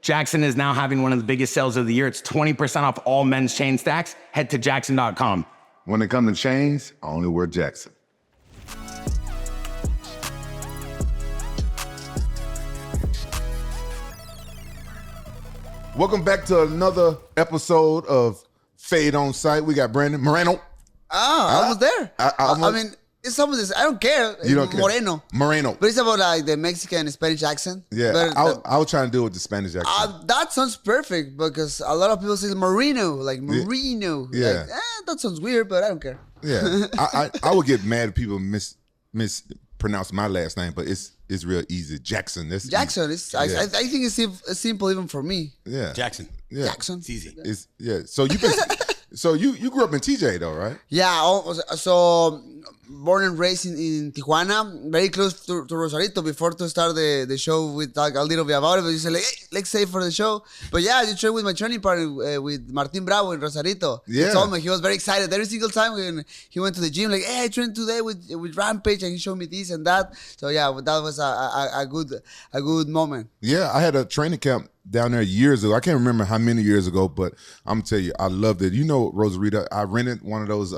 Jaxxon is now having one of the biggest sales of the year. It's 20% off all men's chain stacks. Head to Jaxxon.com. When it comes to chains, I only wear Jaxxon. Welcome back to another episode of Fade on Site. We got Brandon Moreno. Oh, I was there. I mean, it's almost this. I don't care. You don't care. Moreno. But it's about like the Mexican and Spanish accent. Yeah, I was trying to do it with the Spanish accent. That sounds perfect because a lot of people say Moreno, like Moreno. Yeah. Like, that sounds weird, but I don't care. Yeah, I would get mad if people mispronounce my last name, but it's real easy. Jaxxon. That's Jaxxon. Easy. I think it's simple even for me. Yeah. Jaxxon. Yeah. Jaxxon. It's easy. So you've been so you grew up in TJ though, right? Yeah. So born and raised in Tijuana, very close to Rosarito. Before to start the show, we talk a little bit about it. But you said like, hey, let's save for the show. But yeah, you trained with my training partner with Martin Bravo in Rosarito. Yeah. He told me he was very excited every single time when he went to the gym. Like, hey, I trained today with Rampage, and he showed me this and that. So yeah, that was a good moment. Yeah, I had a training camp down there years ago. I can't remember how many years ago, but I'm gonna tell you, I loved it. You know, Rosarito, I rented one of those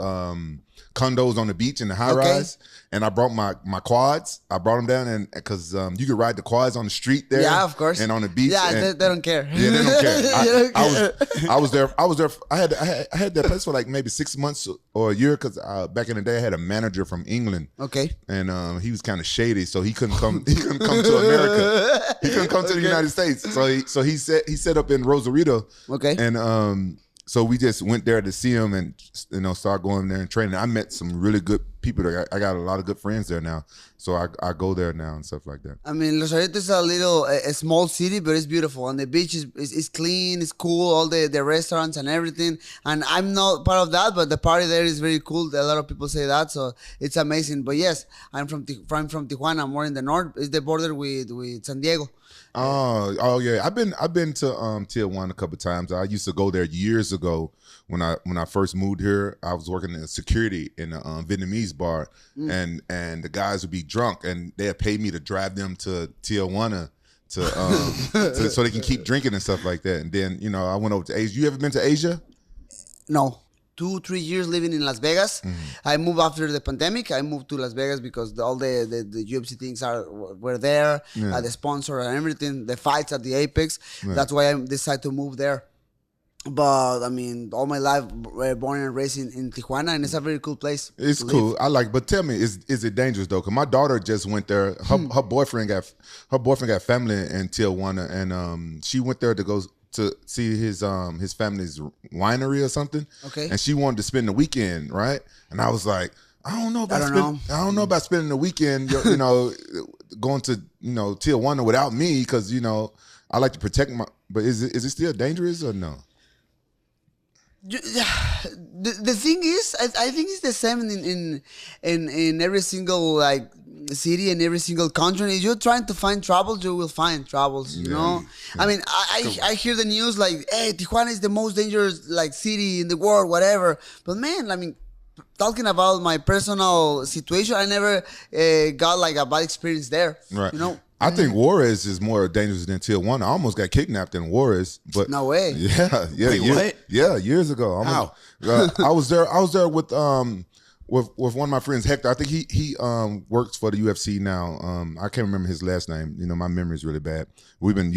condos on the beach in the high rise, and I brought my quads. I brought them down, and because you could ride the quads on the street there. Yeah, of course. And on the beach. Yeah, and, they don't care. Yeah, they don't care. They don't care. I was there. I had that place for like maybe 6 months or a year because back in the day I had a manager from England. Okay. And he was kind of shady, so he couldn't come. He couldn't come to America. He couldn't come to the United States. So he set up in Rosarito. Okay. And so we just went there to see him and start going there and training. I met some really good people there. I got a lot of good friends there now. So I go there now and stuff like that. I mean, Rosarito is a small city, but it's beautiful. And the beach is clean, it's cool, all the restaurants and everything. And I'm not part of that, but the party there is very cool. A lot of people say that, so it's amazing. But yes, I'm from Tijuana, more in the north. It's the border with San Diego. Oh yeah. I've been to Tijuana a couple of times. I used to go there years ago when I first moved here. I was working in security in a Vietnamese bar, and the guys would be drunk, and they'd pay me to drive them to Tijuana so they can keep drinking and stuff like that. And then I went over to Asia. You ever been to Asia? No. 2-3 years living in Las Vegas. I moved after the pandemic. I moved to Las Vegas because all the UFC things were there, the sponsor and everything, the fights at the Apex. Yeah. That's why I decided to move there. But I mean, all my life, born and raised in Tijuana, and it's a very cool place. It's cool. I like, but tell me, is it dangerous though? Because my daughter just went there. Her boyfriend got family in Tijuana, and she went there to go to see his family's winery or something. Okay. And she wanted to spend the weekend, right? And I was like, I don't know about spending the weekend, going to Tijuana without me, because I like to protect my. But is it still dangerous or no? The thing is, I think it's the same in every single like city and every single country. If you're trying to find troubles, you will find troubles. You know. Yeah. I mean, I hear the news like, hey, Tijuana is the most dangerous like city in the world, whatever. But man, I mean, talking about my personal situation, I never got like a bad experience there. Right. I think Juarez is more dangerous than Tijuana. I almost got kidnapped in Juarez, but no way. Yeah. Wait, what? Yeah, years ago. How? I was there with one of my friends, Hector. I think he works for the UFC now. I can't remember his last name. My memory is really bad. We've been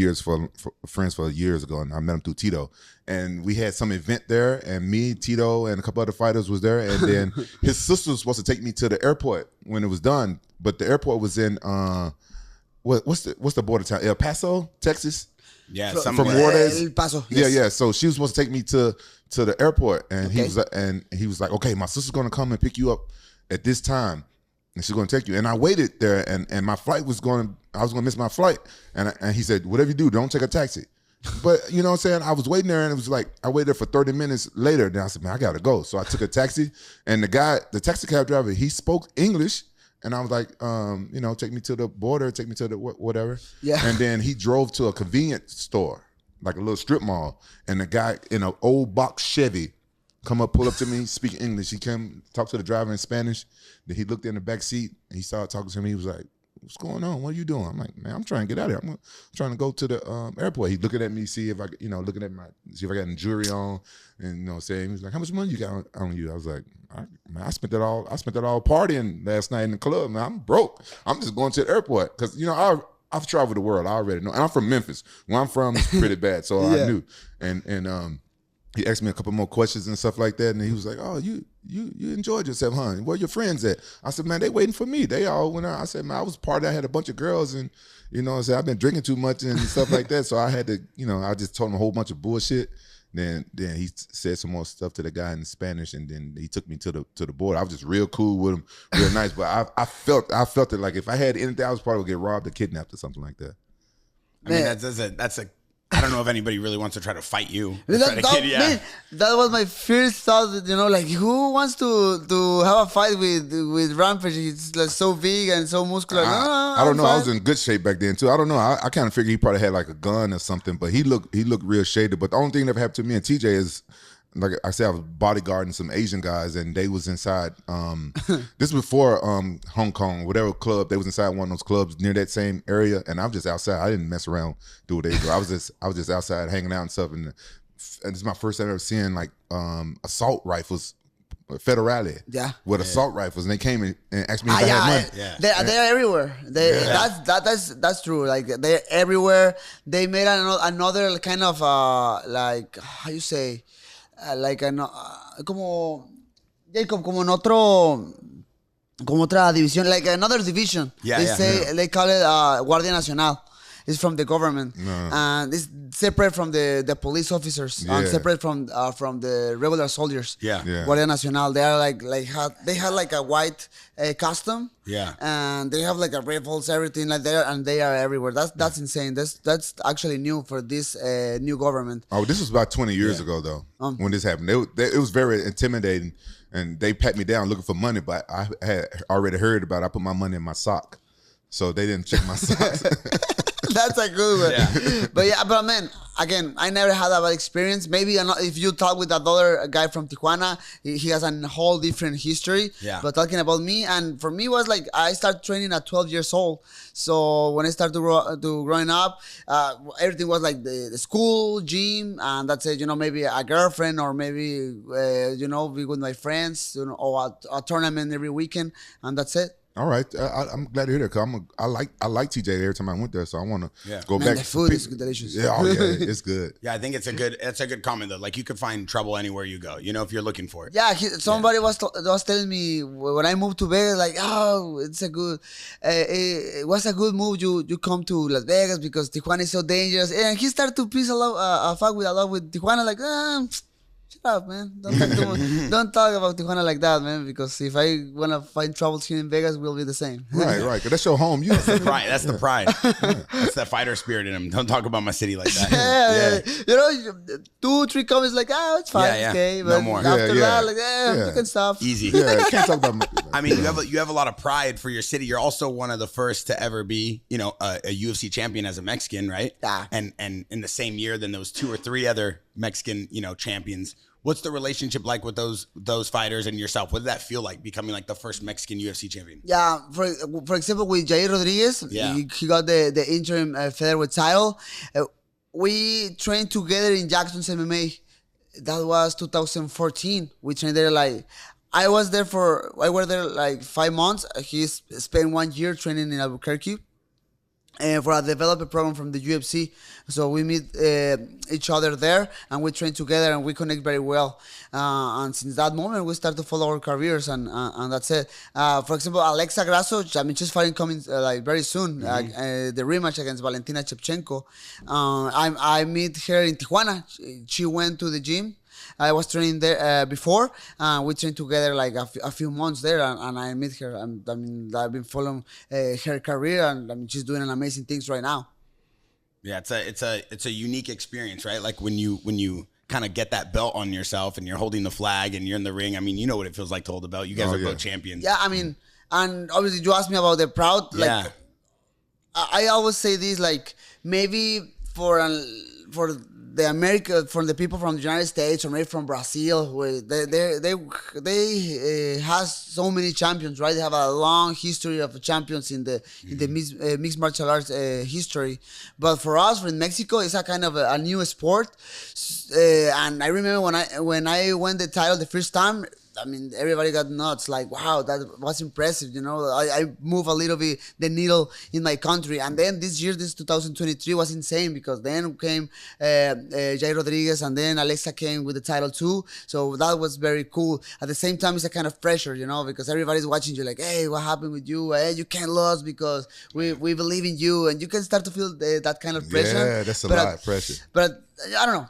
friends for years ago, and I met him through Tito. And we had some event there, and me, Tito, and a couple other fighters was there. And then his sister was supposed to take me to the airport when it was done, but the airport was in what's the border town? El Paso, Texas. Yeah, from Juarez. El Paso. Yes. Yeah. So she was supposed to take me to the airport, and he was like, okay, my sister's gonna come and pick you up at this time, and she's gonna take you. And I waited there, and my flight I was gonna miss my flight, and he said, whatever you do, don't take a taxi. But you know what I'm saying? I was waiting there, and it was like I waited there for 30 minutes later. Then I said, man, I gotta go. So I took a taxi, and the taxi cab driver, he spoke English. And I was like, take me to the border, take me to the whatever. Yeah. And then he drove to a convenience store, like a little strip mall. And the guy in an old box Chevy pull up to me, speak English. He came, talk to the driver in Spanish. Then he looked in the back seat and he started talking to me. He was like, what's going on? What are you doing? I'm like, man, I'm trying to get out of here. I'm trying to go to the airport. He looking at me, see if I, looking at see if I got any jewelry on, and saying, he was like, how much money you got on you? I was like, man, I spent that all partying last night in the club. Man, I'm broke. I'm just going to the airport because I've traveled the world. I already know, and I'm from Memphis. Where I'm from is pretty bad, so I knew. And he asked me a couple more questions and stuff like that, and he was like, "Oh, you enjoyed yourself, huh? Where your friends at?" I said, "Man, they waiting for me. They all went out." I said, "Man, I was partying. I had a bunch of girls, and I said I've been drinking too much and stuff like that. So I had to, I just told him a whole bunch of bullshit." Then he said some more stuff to the guy in Spanish, and then he took me to the border. I was just real cool with him, real nice. But I felt it like if I had anything, I was probably would get robbed or kidnapped or something like that. I mean, that's a. I don't know if anybody really wants to try to fight you. Man, that was my first thought. Like who wants to have a fight with Rampage? He's like so big and so muscular. I don't know. I was in good shape back then too. I don't know. I kind of figured he probably had like a gun or something, but he looked real shaded. But the only thing that happened to me and TJ is, like I said, I was bodyguarding some Asian guys, and they was inside. This was before Hong Kong, whatever club. They was inside one of those clubs near that same area, and I'm just outside. I didn't mess around, do what they do. I was just outside hanging out and stuff. And this is my first time ever seeing like assault rifles, federale, with assault rifles, and they came and asked me if I had money. They're everywhere. That's true. Like they're everywhere. They made another kind of like how you say. Como Jacob, como en otro, como otra división, like another division. They call it Guardia Nacional. It's from the government, and it's separate from the police officers, and separate from the regular soldiers. Guardia Nacional. They are they have like a white costume. And they have like a rifles, everything like that, and they are everywhere. That's insane. That's actually new for this new government. Oh, this was about 20 years ago though, when this happened. It was very intimidating, and they pat me down looking for money, but I had already heard about it. I put my money in my sock, so they didn't check my socks. That's a good one. But man, again, I never had a bad experience. Maybe if you talk with another guy from Tijuana, he has a whole different history. But talking about me, and for me was like I started training at 12 years old. So when I started growing up, everything was like the school, gym, and that's it. Maybe a girlfriend, or maybe be with my friends, or a tournament every weekend, and that's it. All right, I'm glad to hear that, because I like TJ every time I went there, so I want to go back. The food is delicious. It's good. Yeah, I think it's a good comment though. Like you could find trouble anywhere you go, if you're looking for it. Yeah, somebody was telling me when I moved to Vegas, like, oh, it's a good, it was a good move. You come to Las Vegas because Tijuana is so dangerous, and he started to piece fuck with a lot with Tijuana, like. Shut up, man. Don't talk about Tijuana like that, man, because if I want to find troubles here in Vegas, we'll be the same. Right, because that's your home. That's the pride. That's the pride. That's the fighter spirit in him. Don't talk about my city like that. 2-3 comments like, it's fine, okay. But no more. After that, like, you can stop. Easy. Yeah, can't talk about I mean, you have a lot of pride for your city. You're also one of the first to ever be, a UFC champion as a Mexican, right? Yeah. And in the same year, then those 2 or 3 other Mexican, champions. What's the relationship like with those fighters and yourself? What did that feel like, becoming like the first Mexican UFC champion? Yeah, for example, with Jair Rodriguez, he got the interim featherweight title. We trained together in Jaxxon's MMA. That was 2014. We trained there I was there like 5 months. He spent 1 year training in Albuquerque. For a development program from the UFC. So we meet each other there, and we train together, and we connect very well. And since that moment, we start to follow our careers, and that's it. For example, Alexa Grasso, she's fighting coming very soon. The rematch against Valentina Shevchenko. I meet her in Tijuana. She went to the gym. I was training there before. We trained together like a few months there, and I met her. I've been following her career, and she's doing amazing things right now. Yeah, it's a unique experience, right? Like when you kind of get that belt on yourself, and you're holding the flag, and you're in the ring. I mean, you know what it feels like to hold the belt. You guys are both champions. Yeah, I mean, and obviously you asked me about the proud. I always say this, like maybe for from the people from the United States or maybe from Brazil, where they has so many champions, right? They have a long history of champions in the mixed martial arts history. But for us, in Mexico, it's a kind of a new sport. And I remember when I won the title the first time, I mean, everybody got nuts. Like, wow, that was impressive. You know, I move a little bit the needle in my country. And then this 2023, was insane because then came Jair Rodriguez, and then Alexa came with the title too. So that was very cool. At the same time, it's a kind of pressure, you know, because everybody's watching you like, hey, what happened with you? Hey, you can't lose because we believe in you. And you can start to feel that kind of pressure. Yeah, that's a lot of pressure. But I don't know.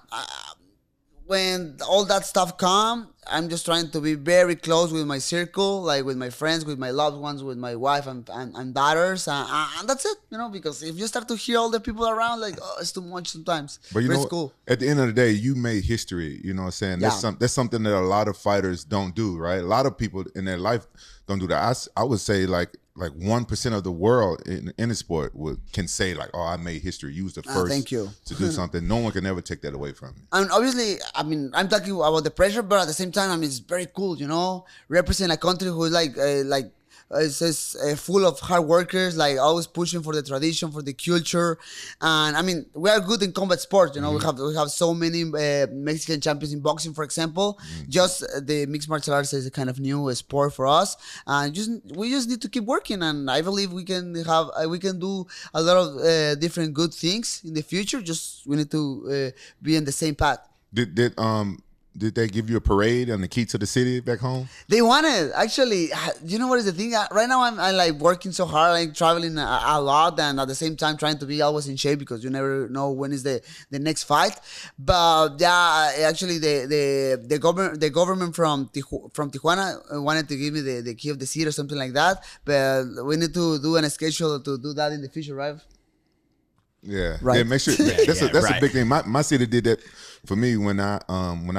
When all that stuff come, I'm just trying to be very close with my circle, like with my friends, with my loved ones, with my wife and daughters, and that's it, you know. Because if you start to hear all the people around, like, oh, it's too much sometimes. But you know, cool. At the end of the day, you made history. You know what I'm saying? Yeah. That's something that a lot of fighters don't do, right? A lot of people in their life don't do that. I would say like 1% of the world in the sport can say like, oh, I made history. You was the first thank you. to do something. No one can ever take that away from you. And obviously, I mean, I'm talking about the pressure, but at the same time, I mean, it's very cool, you know, represent a country who is it's full of hard workers, like always pushing for the tradition, for the culture. And I mean, we are good in combat sports, you know. We have so many Mexican champions in boxing, for example. Just the mixed martial arts is a kind of new sport for us, and we just need to keep working. And I believe we can do a lot of different good things in the future. Just we need to be in the same path. Did they give you a parade on the key to the city back home? They wanted, actually. You know what is the thing? Right now, I'm like working so hard, like traveling a lot, and at the same time trying to be always in shape because you never know when is the next fight. But yeah, actually, the government from Tijuana wanted to give me the key of the city or something like that. But we need to do a schedule to do that in the future, right? Yeah, right. Yeah, make sure that's right. a big thing. My city did that for me when I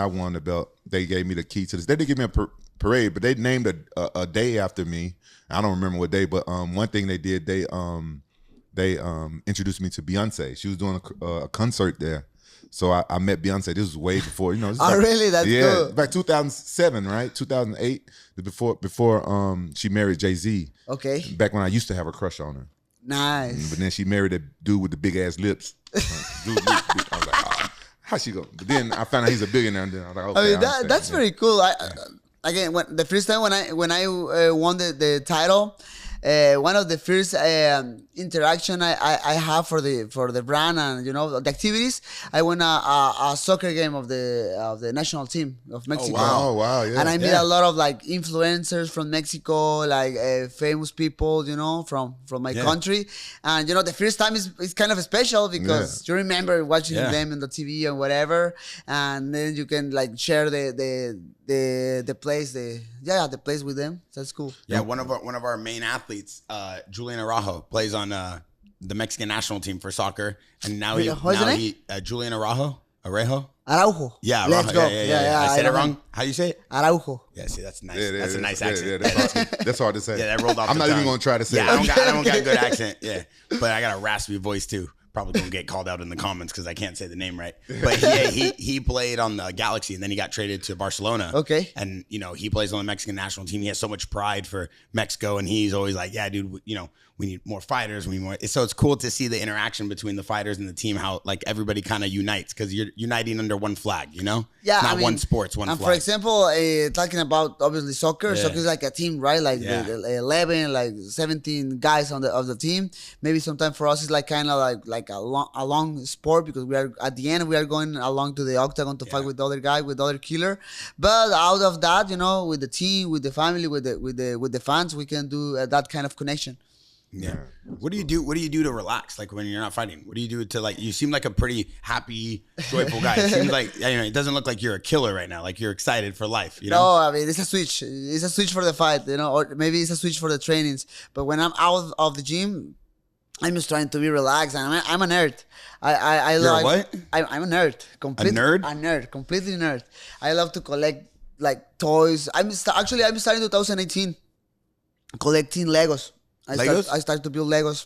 won the belt. They gave me the key to this. They didn't give me a parade, but they named a day after me. I don't remember what day, but one thing they did, they introduced me to Beyonce. She was doing a concert there, so I met Beyonce. This was way before, you know. Oh, really? That's cool. Back 2007, right? 2008, before she married Jay-Z. Okay. Back when I used to have a crush on her. Nice. But then she married a dude with the big ass lips. I was like, oh, how she go? But then I found out he's a billionaire. And then I was like, okay. I mean, that's very cool. Again, the first time when I won the title, one of the first interaction I have for the brand and, you know, the activities, I won a soccer game of the national team of Mexico. Oh wow, yeah. And I meet a lot of like influencers from Mexico, like famous people, you know, from my country. And, you know, the first time is kind of special because you remember watching them on the TV and whatever, and then you can like share the place with them. That's cool. Yeah, one of our main athletes, Julian Araujo, plays on the Mexican national team for soccer, and now Julian Araujo. Araujo. Yeah, Let's Araujo. go. Yeah. I said it wrong. How do you say it? Araujo. Yeah, see, that's nice. That's a nice accent. That's hard to say. Yeah, that rolled off. I'm not even gonna try to say it. I don't got a good accent. Yeah, but I got a raspy voice too. Probably gonna get called out in the comments because I can't say the name right. But he played on the Galaxy and then he got traded to Barcelona. Okay. And you know, he plays on the Mexican national team. He has so much pride for Mexico, and he's always like, "Yeah, dude, you know, we need more fighters. We need more." So it's cool to see the interaction between the fighters and the team. How like everybody kind of unites because you're uniting under one flag. You know, yeah, it's not one sport, it's one flag. For example, talking about obviously soccer. Soccer is like a team, right? Like the 11, like 17 guys of the team. Maybe sometimes for us it's like kind of like a long sport because we are at the end we are going along to the octagon to fight with the other guy, with the other killer. But out of that, you know, with the team, with the family, with the fans, we can do that kind of connection. Yeah. What do you do to relax? Like when you're not fighting, what do you do to like? You seem like a pretty happy, joyful guy. It seems like, you know, it doesn't look like you're a killer right now. Like you're excited for life. You know? No, I mean it's a switch. It's a switch for the fight, you know, or maybe it's a switch for the trainings. But when I'm out of the gym, I'm just trying to be relaxed. And I'm a nerd. I You're love what? I'm a nerd. A nerd? A nerd. Completely nerd. I love to collect like toys. I'm starting 2018 collecting Legos. I started to build Legos.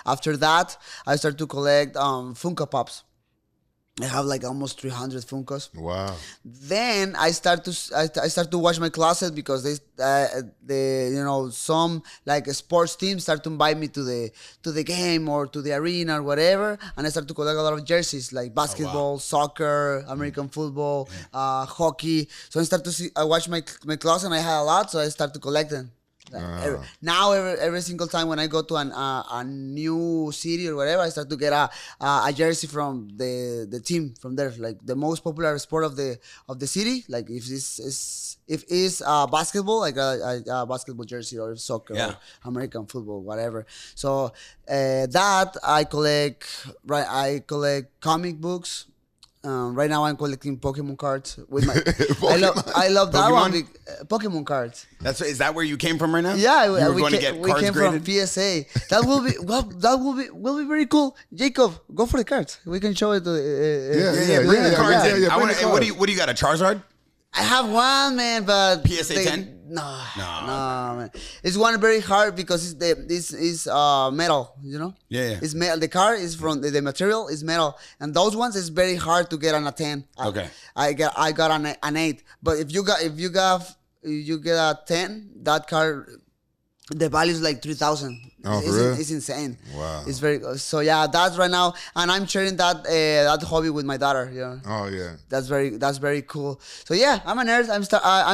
After that, I started to collect Funko Pops. I have like almost 300 Funkos. Wow. Then I start to watch my closet because some like sports teams start to invite me to the game or to the arena or whatever, and I start to collect a lot of jerseys like basketball, soccer, American football, hockey. So I watch my closet, and I had a lot, so I start to collect them. Now every single time when I go to a new city or whatever, I start to get a jersey from the team from there, like the most popular sport of the city. Like if it's basketball, like a basketball jersey, or soccer or American football, whatever. So that I collect. Right, I collect comic books. Right now I'm collecting Pokémon cards with my. I love that Pokemon? one. Pokémon cards. Is that where you came from right now? Yeah, we came from PSA. That will be very cool. Jacob, go for the cards. We can show it. Bring the cards in. Yeah, What do you got? A Charizard? I have one, man, but PSA 10? No, man. It's one very hard because it's metal, you know. Yeah. It's metal. The card is from the material is metal, and those ones is very hard to get on a 10. Okay. I got an 8, but if you get a 10, that card, the value is like 3,000. Oh, for real? It's insane. Wow. It's very so yeah. That's right now, and I'm sharing that hobby with my daughter. Yeah. Oh yeah. That's very cool. So yeah, I'm a nerd. I'm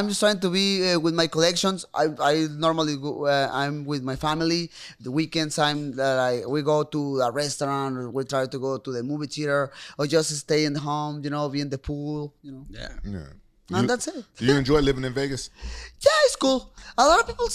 just trying to be with my collections. I normally go. I'm with my family. The weekends we go to a restaurant, or we try to go to the movie theater, or just stay in home. You know, be in the pool. You know. Yeah. And that's it. Do you enjoy living in Vegas? Yeah, it's cool. A lot of people,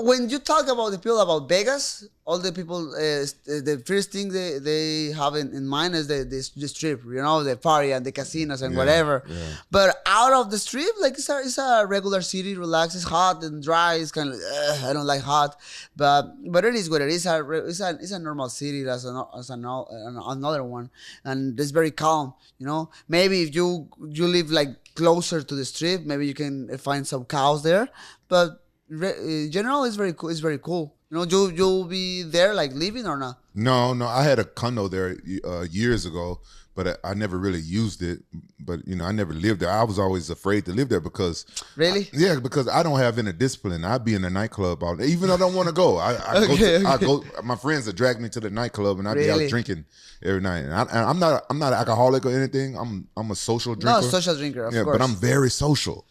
when you talk about the people about Vegas, all the people, the first thing they have in mind is the strip, the party and the casinos and whatever. Yeah. But out of the strip, like it's a regular city, relaxed. It's hot and dry. It's kind of I don't like hot, but it is what it is. It's a normal city as another one, and it's very calm. Maybe if you live like closer to the strip, maybe you can find some cows there, but in general, it's very cool. It's very cool. You'll be there like living or not? No. I had a condo there years ago, but I never really used it. But I never lived there. I was always afraid to live there because because I don't have any discipline. I'd be in the nightclub all day, even though I don't want to go. I go. My friends would drag me to the nightclub, and I'd be out drinking every night. And I'm not an alcoholic or anything. I'm a social drinker. No, social drinker, of course. But I'm very social.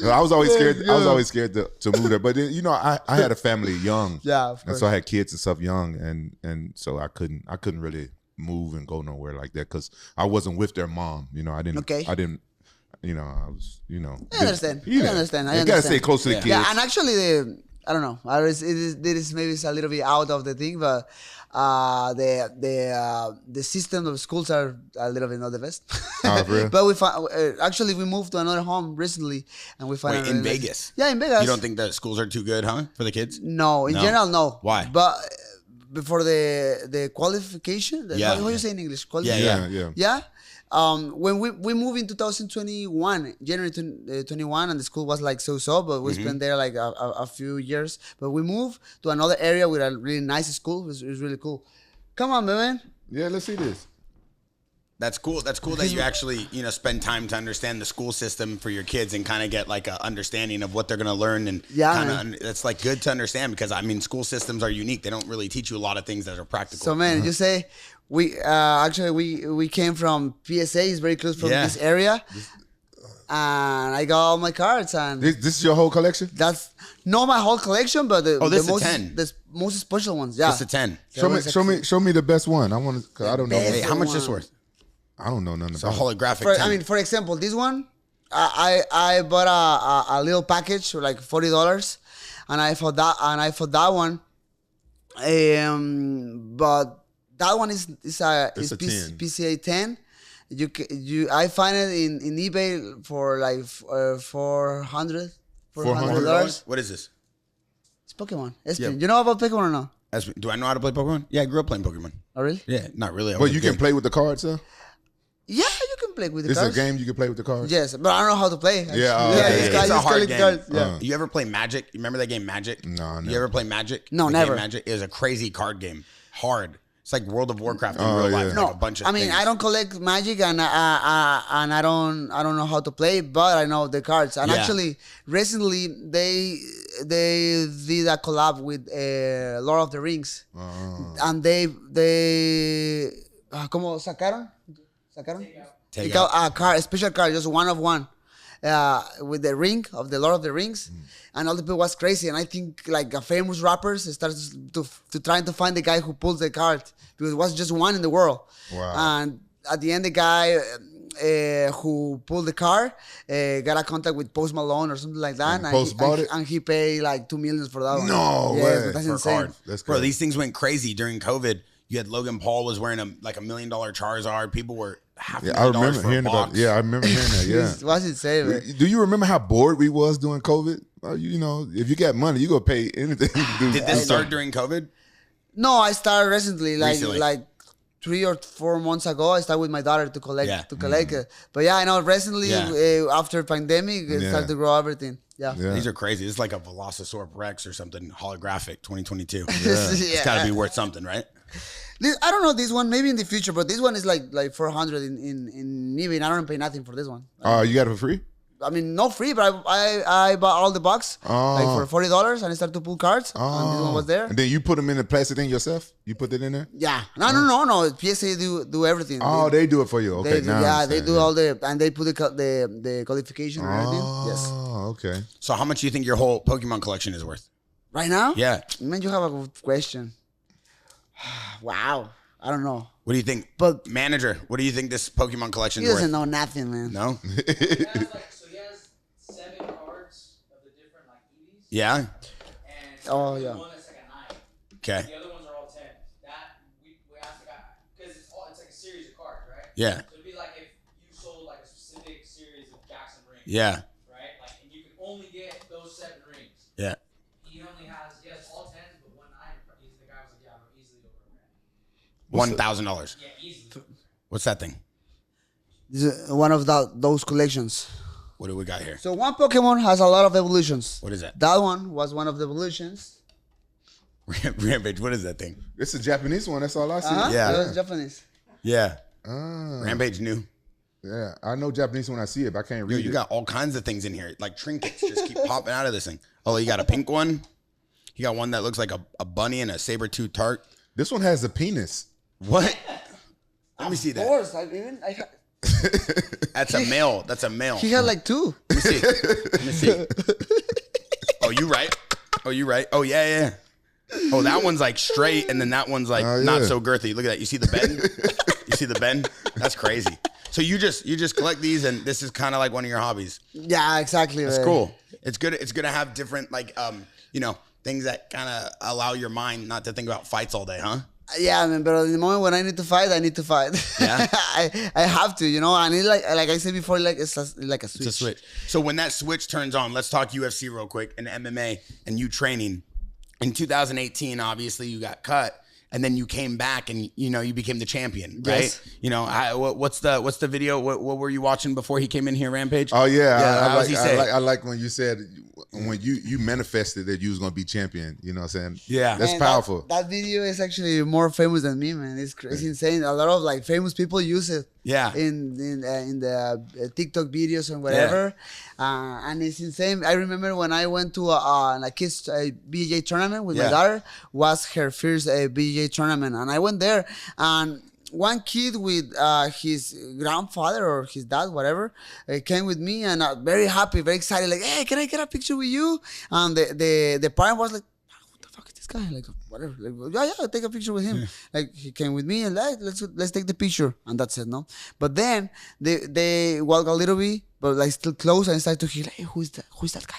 I was always scared. I was always scared to move there. But I had a family young. Yeah, of course. And so I had kids and stuff young, and so I couldn't really move and go nowhere like that because I wasn't with their mom. I didn't. Okay. I didn't. I was. I understand. I understand. You gotta stay close to the kids. Yeah, and actually, I don't know. It is maybe it's a little bit out of the thing, but the system of schools are a little bit not the best. Oh, really? But we moved to another home recently, and we found in Vegas. Yeah, in Vegas. You don't think that schools are too good, huh, for the kids? No, in general, no. Why? But before the qualification, how do you say in English? Yeah. When we moved in 2021, January 21, and the school was like so, but we spent there like a few years. But we moved to another area with a really nice school. It was really cool. Come on, man. Yeah, let's see this. That's cool. That's cool that you actually, spend time to understand the school system for your kids and kind of get like an understanding of what they're going to learn. And that's like good to understand because school systems are unique. They don't really teach you a lot of things that are practical. So, man, you say we came from PSA. It's very close from this area. And I got all my cards. And this is your whole collection? That's not my whole collection, but the most special ones. Yeah, it's a 10. Show me the best one. I want to. Cause I don't know. Hey, how much is this worth? I don't know nothing about it. It's a holographic 10. For example, this one, I bought a little package for like $40, and I thought that one, but that one is PCA 10. I find it in eBay for like $400. What is this? It's Pokemon. You know about Pokemon or no? Do I know how to play Pokemon? Yeah, I grew up playing Pokemon. Oh really? Yeah, not really. But you can play with the cards, though? Yeah, you can play with the It's a cards. game you can play with the cards. Yes, but I don't know how to play. Yeah, this guy It's a just hard collect game. cards. Yeah. You ever play Magic? You remember that game Magic? No, never. You ever play Magic? No, The never. Game Magic. It was a crazy card game. Hard. It's like World of Warcraft in Oh, real yeah. life. No, Like a bunch of I mean things. I don't collect Magic and I don't know how to play, but I know the cards. And Yeah. actually, recently they did a collab with Lord of the Rings, and they como sacaron Take out a card, a special card, just one of one. With the ring of the Lord of the Rings, and all the people was crazy. And I think like a famous rappers started to trying to find the guy who pulls the card because it was just one in the world. Wow. And at the end, the guy who pulled the card got a contact with Post Malone or something like that, And Post bought it? and he paid like $2 million for that one. No Yes, way. but that's for a insane. card. That's Bro, crazy. these things went crazy during COVID. You had Logan Paul was wearing like $1 million Charizard. People were half a Yeah, I million dollars remember for a hearing about. box. Yeah, I remember hearing that. Yeah. It was insane, man. Do you remember how bored we was during COVID? You know, if you got money, you go pay anything to do. Did this start during COVID? No, I started recently, Recently. like 3 or 4 months ago. I started with my daughter to collect Yeah. it. But yeah, I know recently Yeah. after pandemic, it Yeah. started to grow everything. Yeah. Yeah. These are crazy. It's like a Velociraptor Rex or something holographic 2022. Yeah. It's got to be worth something, right? I don't know this one. Maybe in the future, but this one is like 400 in eBay. And I don't pay nothing for this one. You got it for free? I mean, not free, but I bought all the box like for $40, and I started to pull cards. And this one was there. And then you put them in the plastic thing yourself? You put it in there? Yeah. No. PSA do everything. Oh, they do it for you. Okay, They do, now I yeah, they understand, do all the, and they put the qualification and everything. Yes. Oh, okay. So how much do you think your whole Pokemon collection is worth? Right now? Yeah. Man, you have a good question. Wow. I don't know. What do you think? But Manager, what do you think this Pokemon collection he is worth? doesn't know nothing, man. No? He has 7 cards of the different like EVs. Yeah? And Oh, yeah. one that's like a 9. Okay. The other ones are all 10. That we asked the guy because it's like a series of cards, right? Yeah. So it'd be like if you sold like a specific series of Jaxxon rings. Yeah. Right? Like, and you can only get those 7 rings. Yeah. He has all 10s, but one 9. The guy was like, yeah, I'm easily over a grand. $1,000. Yeah, easily. What's that thing? This is one of those collections. What do we got here? So one Pokemon has a lot of evolutions. What is that? That one was one of the evolutions. Rampage, what is that thing? It's a Japanese one. That's all I see. Yeah. It was Japanese. Yeah. Ah, Rampage new. yeah. I know Japanese when I see it, but I can't Yo, read you it. got all kinds of things in here. Like trinkets just keep popping out of this thing. Oh, you got a pink one. You got one that looks like a bunny and a saber-tooth tart. This one has a penis. What? Let me see Of that. course. That's a male. That's a male. He had like 2. Let me see. Let me see. Oh, you right. Oh, you right. Oh, yeah. Oh, that one's like straight, and then that one's like Oh, not yeah. so girthy. Look at that. You see the bend? You see the bend? That's crazy. So you just collect these, and this is kind of like one of your hobbies. Yeah, exactly. That's man. cool. It's good. It's good to have different things that kind of allow your mind not to think about fights all day, huh? Yeah, man. But at the moment when I need to fight, I need to fight. Yeah? I have to, and it's like I said before, like it's like a switch. It's a switch. So when that switch turns on, let's talk UFC real quick and MMA and you training. In 2018, obviously you got cut, and then you came back and you became the champion, right? Yes. What's the video? What were you watching before he came in here, Rampage? Oh yeah, how does he say? I like when you said when you manifested that you was gonna be champion. You know what I'm saying? Yeah. That's Man, powerful. That video is actually more famous than me, man. It's insane. A lot of like famous people use it. Yeah. In the TikTok videos and whatever, and it's insane. I remember when I went to a kids BJJ tournament with my daughter. Was her first BJJ tournament, and I went there and. One kid with his grandfather or his dad, whatever, came with me and very happy, very excited, like, hey, can I get a picture with you? And the parent was like, what the fuck is this guy? Like, whatever. Like, yeah, take a picture with him. Like, he came with me and like, let's take the picture. And that's it, no? But then they walk a little bit, but like still close and start to hear, like, hey, who's that guy?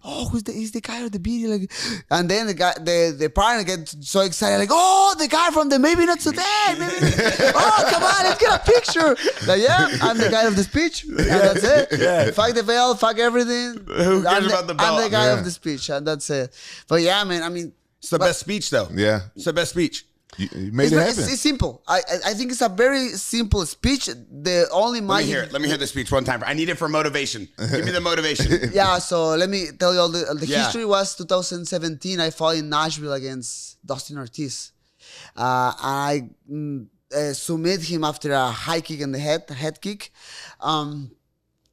Oh, he's the guy of the video, like, and then the parent gets so excited, like, oh, the guy from the Maybe Not Today, oh, come on, let's get a picture. Like, yeah, I'm the guy of the speech, and that's it. Yeah. Fuck the belt, fuck everything. Who cares about the belt? I'm the guy Yeah. of the speech, and that's it. But yeah, man, I mean, It's the best speech though. Yeah. It's the best speech. You made it happen. It's simple. I think it's a very simple speech. The only Let me magic. hear it. Let me hear the speech one time. I need it for motivation. Give me the motivation. Yeah, so let me tell you all the Yeah. history was 2017. I fought in Nashville against Dustin Ortiz. I submit him after a high kick in the head kick.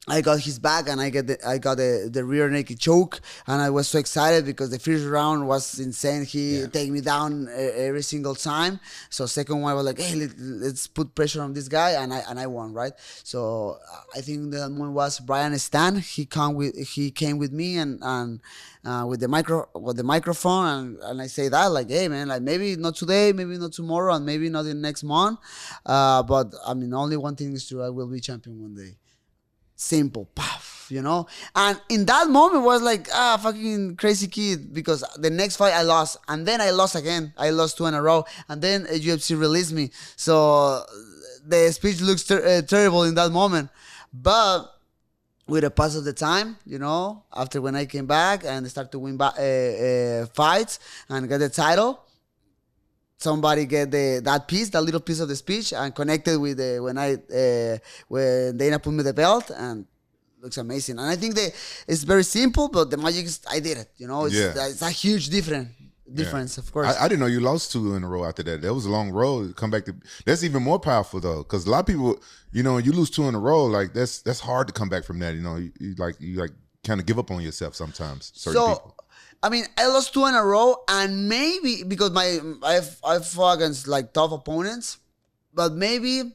I got his back and I got the rear naked choke, and I was so excited because the first round was insane. He take me down every single time. So second one I was like, hey, let's put pressure on this guy, and I won, right? So I think the one was Brian Stan. He came with me and with the microphone, and I say that like, hey man, like maybe not today, maybe not tomorrow, and maybe not in next month, but I mean only one thing is true: I will be champion one day. Simple, puff, you know. And in that moment was like, fucking crazy kid, because the next fight I lost, and then I lost again. I lost 2 in a row, and then UFC released me. So the speech looks terrible in that moment, but with the pass of the time, you know, after when I came back and started to win fights and get the title, somebody get that little piece of the speech, and connected with when Dana put me the belt, and looks amazing. And I think it's very simple, but the magic is I did it. You know, it's a huge difference, of course. I didn't know you lost 2 in a row after that. That was a long road. Come back to that's even more powerful though, because a lot of people, you know, you lose 2 in a row, like that's hard to come back from that. You know, you kind of give up on yourself sometimes. Certain people. I mean, I lost 2 in a row, and maybe because I fought against like tough opponents, but maybe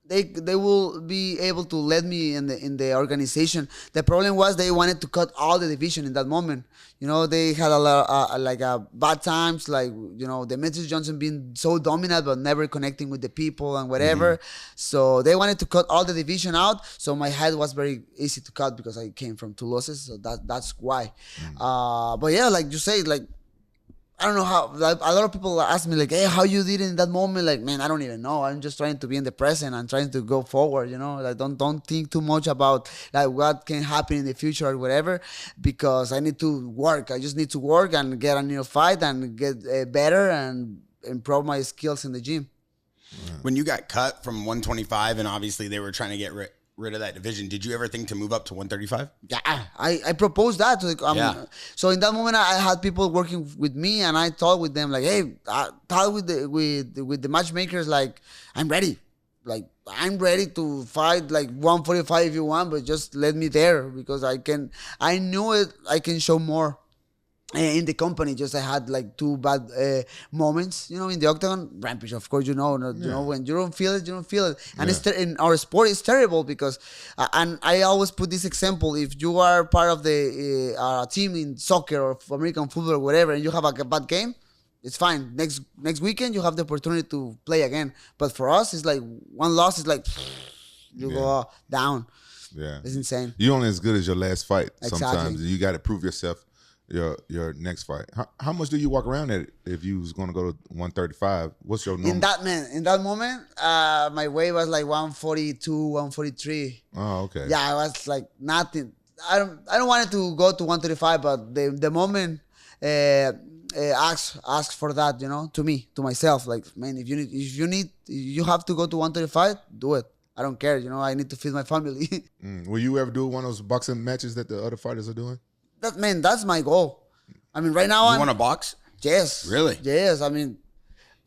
they will be able to let me in the organization. The problem was they wanted to cut all the division in that moment. You know, they had a lot bad times, like, you know, Demetrius Johnson being so dominant but never connecting with the people and whatever. Mm-hmm. So they wanted to cut all the division out. So my head was very easy to cut because I came from 2 losses. So that's why. Mm-hmm. But yeah, like you say, like, I don't know how, like, a lot of people ask me like, hey, how you did it in that moment? Like, man, I don't even know. I'm just trying to be in the present and trying to go forward, you know. Like, don't think too much about like what can happen in the future or whatever, because I need to work. I just need to work and get a new fight and get better and improve my skills in the gym. When you got cut from 125, and obviously they were trying to get rid of that division, did you ever think to move up to 135? Yeah, I proposed that. So in that moment, I had people working with me, and I talked with them like, hey, I talked with the matchmakers like, I'm ready. Like, I'm ready to fight like 145 if you want, but just let me there, because I knew it. I can show more in the company. Just I had like 2 bad moments, you know, in the octagon. Rampage, of course, you know, when you don't feel it, you don't feel it. And it's in our sport, it's terrible because, and I always put this example: if you are part of the team in soccer or American football or whatever, and you have a bad game, it's fine. Next weekend you have the opportunity to play again. But for us, it's like one loss is like you go down. Yeah, it's insane. You're only as good as your last fight. Exactly. Sometimes you got to prove yourself. Your next fight. How much do you walk around at if you was going to go to 135? What's your normal? In that moment, my weight was like 142, 143. Oh, okay. Yeah, I was like nothing. I don't want it to go to 135, but the moment ask for that, you know, to myself, like, man, if you have to go to 135, do it. I don't care, you know. I need to feed my family. Will you ever do one of those boxing matches that the other fighters are doing? That's my goal. I mean, right now you want to box? Yes. Really? Yes. I mean,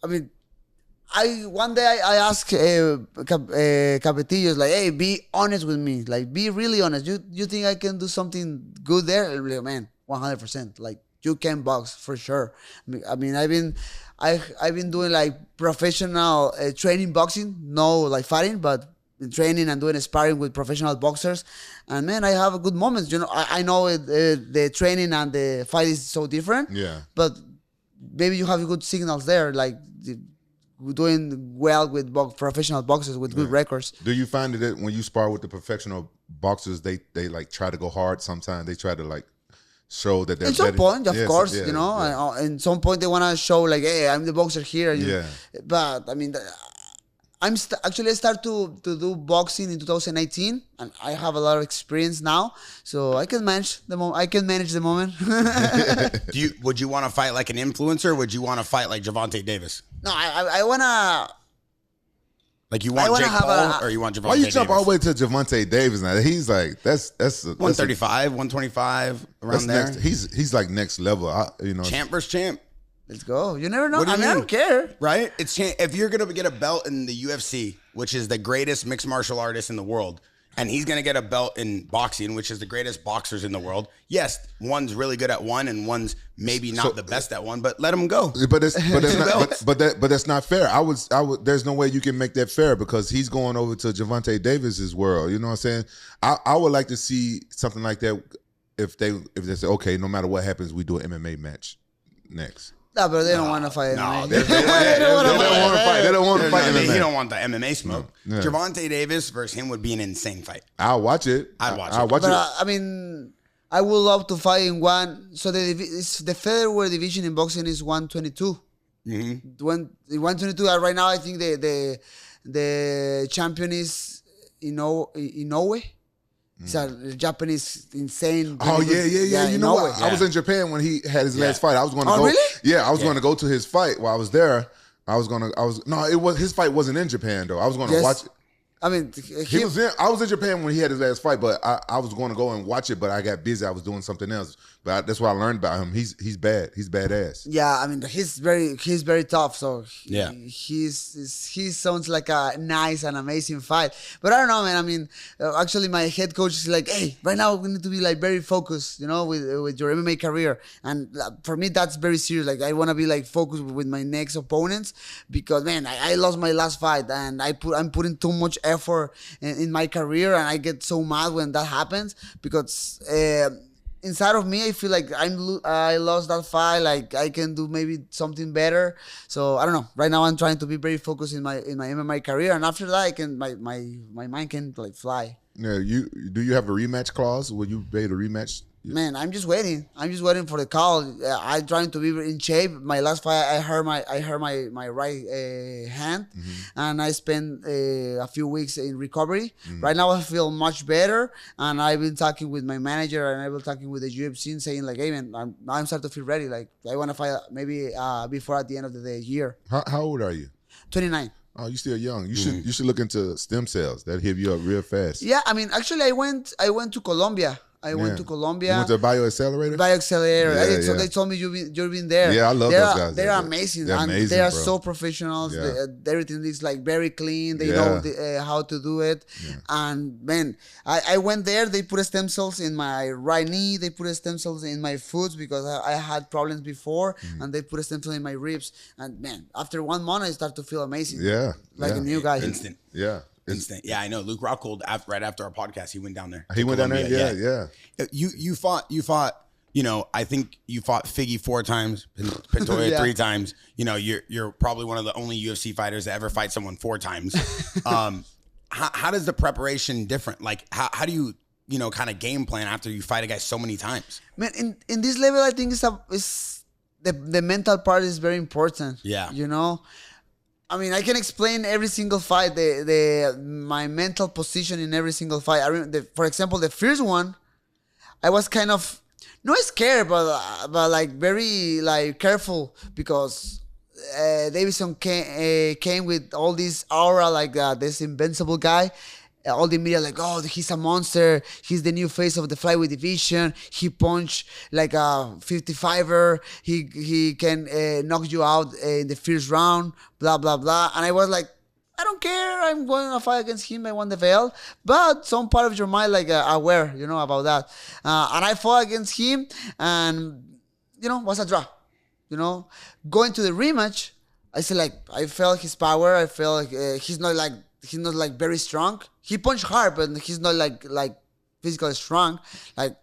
one day I asked Capetillos, like, hey, be honest with me, like, be really honest. You think I can do something good there? And like, man, 100%. Like, you can box for sure. I mean, I've been doing like professional training boxing, no like fighting, but training and doing sparring with professional boxers, and man, I have a good moments. You know, I know the training and the fight is so different. Yeah. But maybe you have good signals there, like doing well with professional boxers with good records. Do you find that when you spar with the professional boxers, they like try to go hard? Sometimes they try to like show that they're at some better? point, of course, yeah, you know. Yeah. And some point they want to show like, hey, I'm the boxer here. Yeah. But I mean. I started to do boxing in 2019, and I have a lot of experience now, so I can manage the moment. Would you want to fight like an influencer? Or would you want to fight like Gervonta Davis? No, I wanna. Like you I want wanna Jake have Paul a- or you want Javante Why you jump Davis? all the way to Javante Davis now? He's like that's 135, 125 around that's there. next. He's like next level. You know, Champ versus champ, Let's go. You never know. What do you I mean? don't care. right? It's if you're gonna get a belt in the UFC, which is the greatest mixed martial artist in the world, and he's gonna get a belt in boxing, which is the greatest boxers in the world. Yes, one's really good at one, and one's maybe not the best at one, but let him go. But it's but it's not belts. but that's not fair. I would there's no way you can make that fair because he's going over to Javante Davis's world. You know what I'm saying? I would like to see something like that if they say, okay, no matter what happens, we do an MMA match next. No, but they don't want to fight. No, anyway. they don't want to fight. They don't want to fight he MMA. don't want the MMA smoke. No. Yeah. Javante Davis versus him would be an insane fight. I'll watch it. I'd watch I'll it. watch But it. I mean, I would love to fight in one. So it's the featherweight division in boxing is 122. When in 122 right now, I think the champion is Inoue. It's a Japanese insane. Oh yeah. You know what? Inoue. I was in Japan when he had his last fight. I was going to Oh, go. really? Yeah, I was going to go to his fight while I was there. His fight wasn't in Japan though. I was going to Yes. watch it. I mean, I was in Japan when he had his last fight, but I was going to go and watch it, but I got busy. I was doing something else. But that's what I learned about him. He's bad. He's badass. Yeah, I mean he's very tough. So Yeah. he sounds like a nice and amazing fight. But I don't know, man. I mean, actually, my head coach is like, hey, right now we need to be like very focused, with your MMA career. And for me, that's very serious. Like I want to be like focused with my next opponents because man, I lost my last fight and I'm putting too much effort in my career and I get so mad when that happens because. Inside of me, I feel like I lost that fight. Like I can do maybe something better. So I don't know. Right now, I'm trying to be very focused in my MMA career, and after that, I can my mind can like fly. Yeah, do you have a rematch clause? Will you be able to rematch? Man, I'm just waiting. I'm just waiting for the call. I'm trying to be in shape. My last fight, I hurt my right hand, and I spent a few weeks in recovery. Right now, I feel much better, and I've been talking with my manager, and I've been talking with the UFC, saying like, "Hey, man, I'm starting to feel ready. Like, I want to fight maybe before at the end of the year." How old are you? 29. Oh, you still young. You should look into stem cells. That hit you up real fast. Yeah, I mean, actually, I went to Colombia. I went to Colombia. You went to a bioaccelerator? Bioaccelerator. Yeah, So yeah. they told me you've been there. Yeah, I love those guys. They're Yeah, amazing. they're and amazing, they are bro. so professionals. Yeah. Everything is like very clean. They Yeah. know how to do it. Yeah. And man, I went there. They put stem cells in my right knee. They put stem cells in my foot because I had problems before. And they put stem cells in my ribs. And man, after 1 month, I start to feel amazing. Yeah. Like yeah. a new guy. Instant. Yeah. Instant. Yeah, I know. Luke Rockhold, right after our podcast, he went down there. He to went down there? Colombia. Yeah. You fought, I think you fought Figgy 4 times, Pintoya Yeah. 3 times. You're probably one of the only UFC fighters to ever fight someone 4 times. How does the preparation different? Like, how do you, kind of game plan after you fight a guy so many times? Man, in this level, I think it's the mental part is very important. Yeah. I mean, I can explain every single fight, my mental position in every single fight. For example, the first one, I was kind of not scared, but like very like careful because Davison came with all this aura, like this invincible guy. All the media like, oh, he's a monster. He's the new face of the flyweight division. He punched like a 55er. He can knock you out in the first round. Blah blah blah. And I was like, I don't care. I'm going to fight against him. I won the belt. But some part of your mind like aware, about that. And I fought against him, and was a draw. Going to the rematch, I said like I felt his power. I felt like he's not like very strong. He punched hard, but he's not like physically strong. Like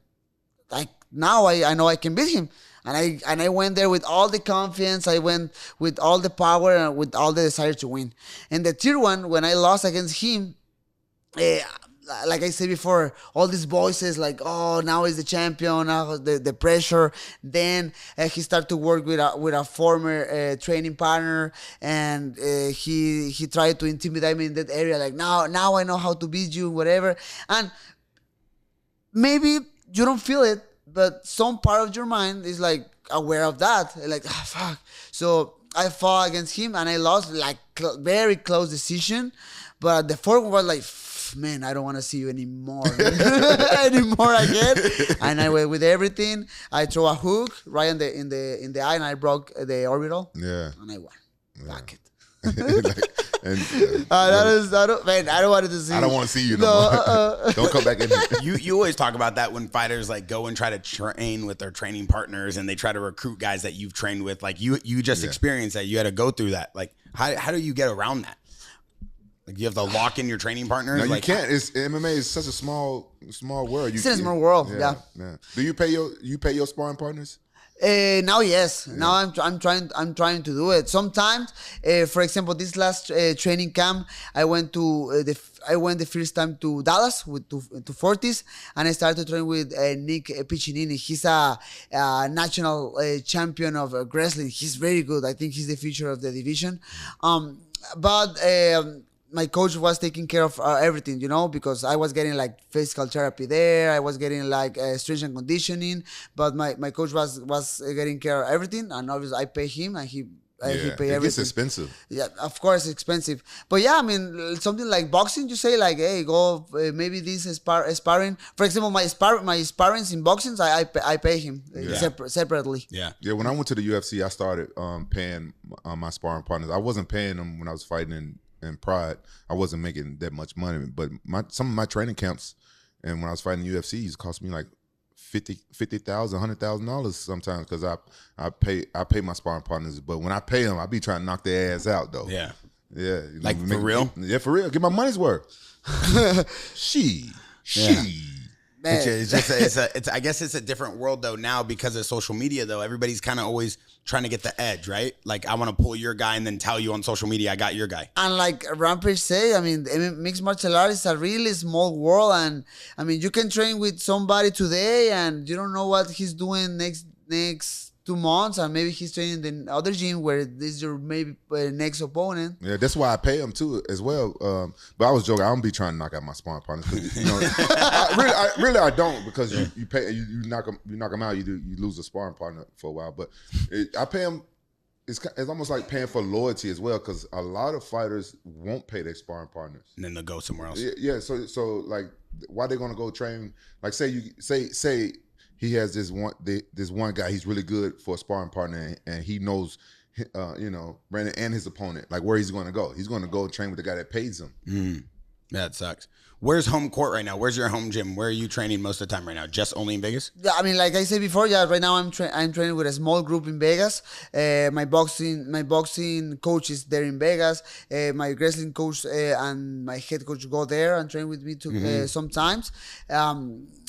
now I know I can beat him. And I went there with all the confidence. I went with all the power and with all the desire to win. And the third one, when I lost against him, like I said before, all these voices like, oh, now he's the champion, now the pressure. Then he started to work with a former training partner, and he tried to intimidate me in that area. Like, now I know how to beat you, whatever. And maybe you don't feel it, but some part of your mind is like aware of that, like fuck. So I fought against him and I lost, like very close decision. But the fourth one was like, man, I don't want to see you anymore anymore again. And I went with everything. I throw a hook right in the eye and I broke the orbital. Yeah. And I won. Fuck it. I don't want to see. I don't want to see you no more. Don't come back in here. You always talk about that when fighters like go and try to train with their training partners and they try to recruit guys that you've trained with. Like you just experienced that. You had to go through that. Like how do you get around that? Like you have to lock in your training partners. No, you like, can't. MMA is such a small world. It's a small world. Yeah. Do you pay your sparring partners? Now yes. Now I'm trying to do it. Sometimes, for example, this last training camp, I went the first time to Dallas with to Fortis, and I started to train with Nick Piccinini. He's a national champion of wrestling. He's very good. I think he's the future of the division. But my coach was taking care of everything, because I was getting like physical therapy there. I was getting like strength and conditioning, but my coach was getting care of everything. And obviously I pay him and he pay everything. It gets expensive. Yeah, of course, it's expensive. But yeah, I mean, something like boxing, you say like, hey, go maybe this is sparring. For example, my sparrings in boxing, I pay him separately. Yeah. Yeah, when I went to the UFC, I started paying my sparring partners. I wasn't paying them when I was fighting in Pride. I wasn't making that much money, but some of my training camps and when I was fighting the UFC, it cost me like $50,000, $100,000 sometimes because I pay my sparring partners. But when I pay them, I be trying to knock their ass out though. Yeah. Yeah. Like for real? Yeah, for real. Get my money's worth. She. I guess it's a different world though now because of social media though. Everybody's kind of always trying to get the edge, right? Like I want to pull your guy and then tell you on social media I got your guy. And like Rampage say, I mean, mixed martial arts is a really small world, and I mean you can train with somebody today and you don't know what he's doing next 2 months, and maybe he's training in the other gym where this is your maybe next opponent. Yeah, that's why I pay him too as well. But I was joking. I don't be trying to knock out my sparring partners. I don't because you pay you knock them out. You lose a sparring partner for a while. But I pay them. It's almost like paying for loyalty as well because a lot of fighters won't pay their sparring partners And then they'll go somewhere else. Yeah. So like, why they gonna go train? Like say. He has this one guy. He's really good for a sparring partner, and he knows, Brandon and his opponent, like where he's going to go. He's going to go train with the guy that pays him. Yeah, it sucks. Where's home court right now? Where's your home gym? Where are you training most of the time right now? Just only in Vegas? Yeah, I mean, like I said before, right now I'm training with a small group in Vegas. My boxing coach is there in Vegas. My wrestling coach and my head coach go there and train with me sometimes.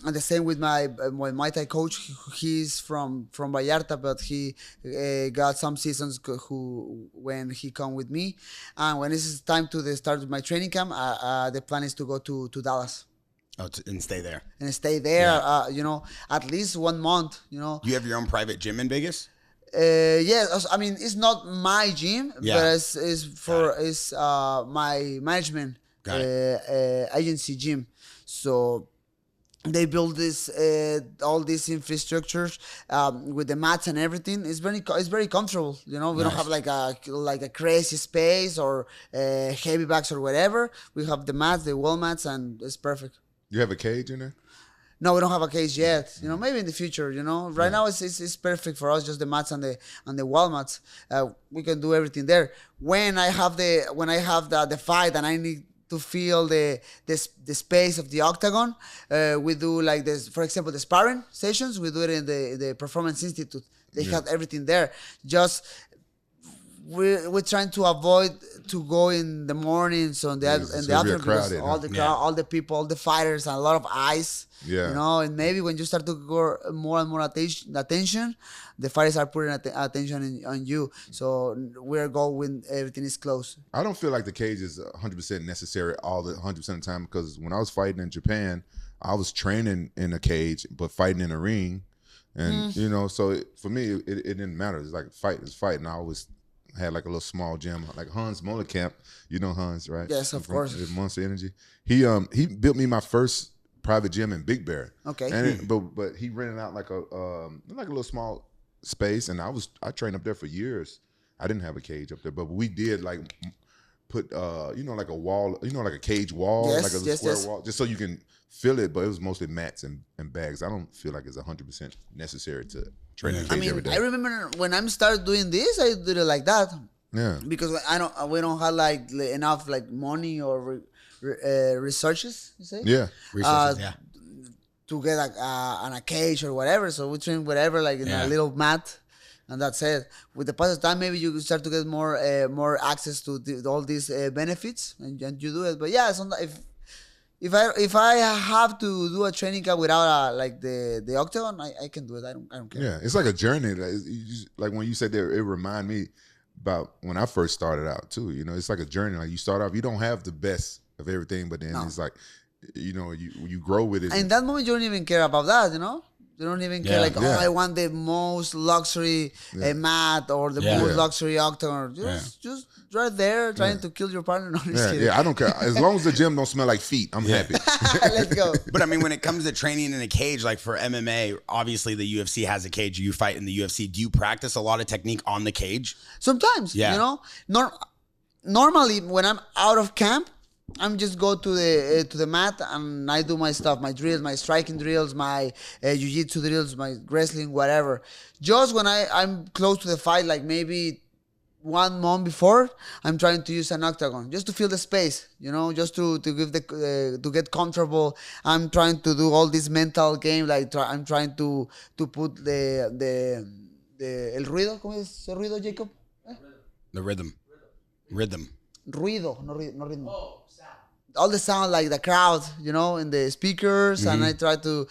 And the same with my Muay Thai coach. He's from Vallarta, but he got some seasons when he come with me. And when it's time to start my training camp, the plan is to go to Dallas. Oh, and stay there. And stay there, at least 1 month, You have your own private gym in Vegas? Yes, I mean, it's not my gym, but it's my management agency gym. So they build this all these infrastructures with the mats and everything. It's very comfortable. We don't have like a crazy space or heavy bags or whatever. We have the mats, the wall mats, and it's perfect. You have a cage in there? No, we don't have a cage yet. Maybe in the future. Right now it's perfect for us. Just the mats and the wall mats. We can do everything there. When I have the fight and I need to feel the space of the octagon, we do like this. For example, the sparring sessions, we do it in the Performance Institute. They have everything there. Just we're trying to avoid to go in the mornings on the afternoon because all the people, all the fighters, and a lot of eyes. Yeah. And maybe when you start to go more and more attention, the fighters are putting attention on you. So we're going when everything is close. I don't feel like the cage is 100% necessary 100% of the time because when I was fighting in Japan, I was training in a cage but fighting in a ring, and so for me it didn't matter. It's like it's fight, and I always had like a little small gym, like Hans Molenkamp. You know Hans, right? Yes, of course. Monster Energy. He built me my first private gym in Big Bear. Okay. And but he rented out like a little small space, and I trained up there for years. I didn't have a cage up there, but we did like put like a wall, like a cage wall, Yes, like a yes, square yes. wall, just so you can feel it. But it was mostly mats and bags. I don't feel like it's 100% necessary to train in a cage every day. I remember when I started doing this, I did it like that. Yeah. Because we don't have like enough like money or researches, you say? Yeah. Resources, yeah. To get like on a cage or whatever. So we train whatever, like in a little mat, and that's it. With the passage of time, maybe you start to get more access to all these benefits, and you do it. But yeah, sometimes if I have to do a training camp without like the octagon, I can do it. I don't care. Yeah, it's like a journey. Like when you said that, it reminded me about when I first started out too. It's like a journey. Like you start off, you don't have the best of everything, but then it's like, you grow with it. In that moment, you don't even care about that. You don't even care like, I want the most luxury mat or the most luxury octagon. Just right there trying to kill your partner. No, just kidding. I don't care. As long as the gym don't smell like feet, I'm happy. Let's go. But I mean, when it comes to training in a cage, like for MMA, obviously the UFC has a cage. You fight in the UFC. Do you practice a lot of technique on the cage? Sometimes, normally when I'm out of camp, I'm just go to the mat and I do my stuff, my drills, my striking drills, my jiu-jitsu drills, my wrestling, whatever. Just when I'm close to the fight, like maybe 1 month before, I'm trying to use an octagon just to feel the space, just to give to get comfortable. I'm trying to do all this mental game, like I'm trying to put the el ruido, ¿cómo es el ruido, Jacob? The rhythm. Ruido, no ritmo. Oh, sound. All the sound, like the crowd, in the speakers, and I try to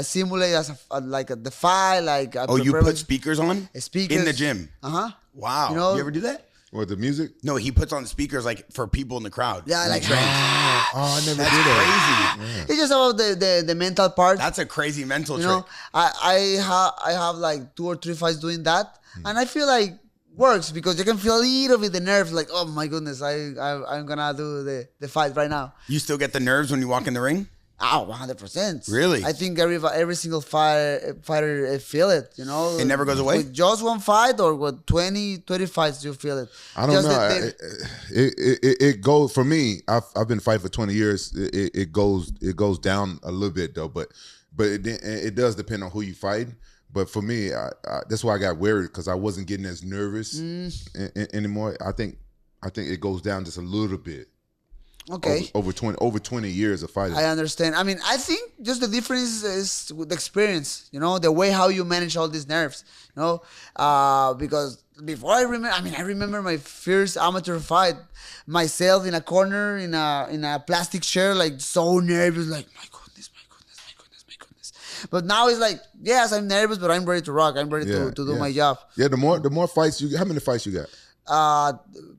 simulate the fight, like. You put speakers on? Speakers in the gym. Wow. You ever do that? Or the music? No, he puts on speakers like for people in the crowd. Yeah, like. Oh, I never That's did that. crazy. It's just about the mental part. That's a crazy mental trick. I have like 2 or 3 fights doing that, and I feel like works because you can feel a little bit the nerves, like, oh my goodness, I'm gonna do the fight right now. You still get the nerves when you walk in the ring? Oh, 100%. Really? I think every single fighter feel it, It never goes away? With just one fight or with 20 fights, you feel it. I don't know. It goes, for me, I've been fighting for 20 years. It goes down a little bit though, but it does depend on who you fight. But for me, that's why I got worried, because I wasn't getting as nervous anymore. I think it goes down just a little bit. Okay. Over 20 years of fighting. I understand. I mean, I think just the difference is with the experience, the way how you manage all these nerves, because before I remember my first amateur fight, myself in a corner in a plastic chair, like so nervous, like my goodness. But now it's like, yes, I'm nervous, but I'm ready to rock. I'm ready to do my job. Yeah, the more fights you get, how many fights you got?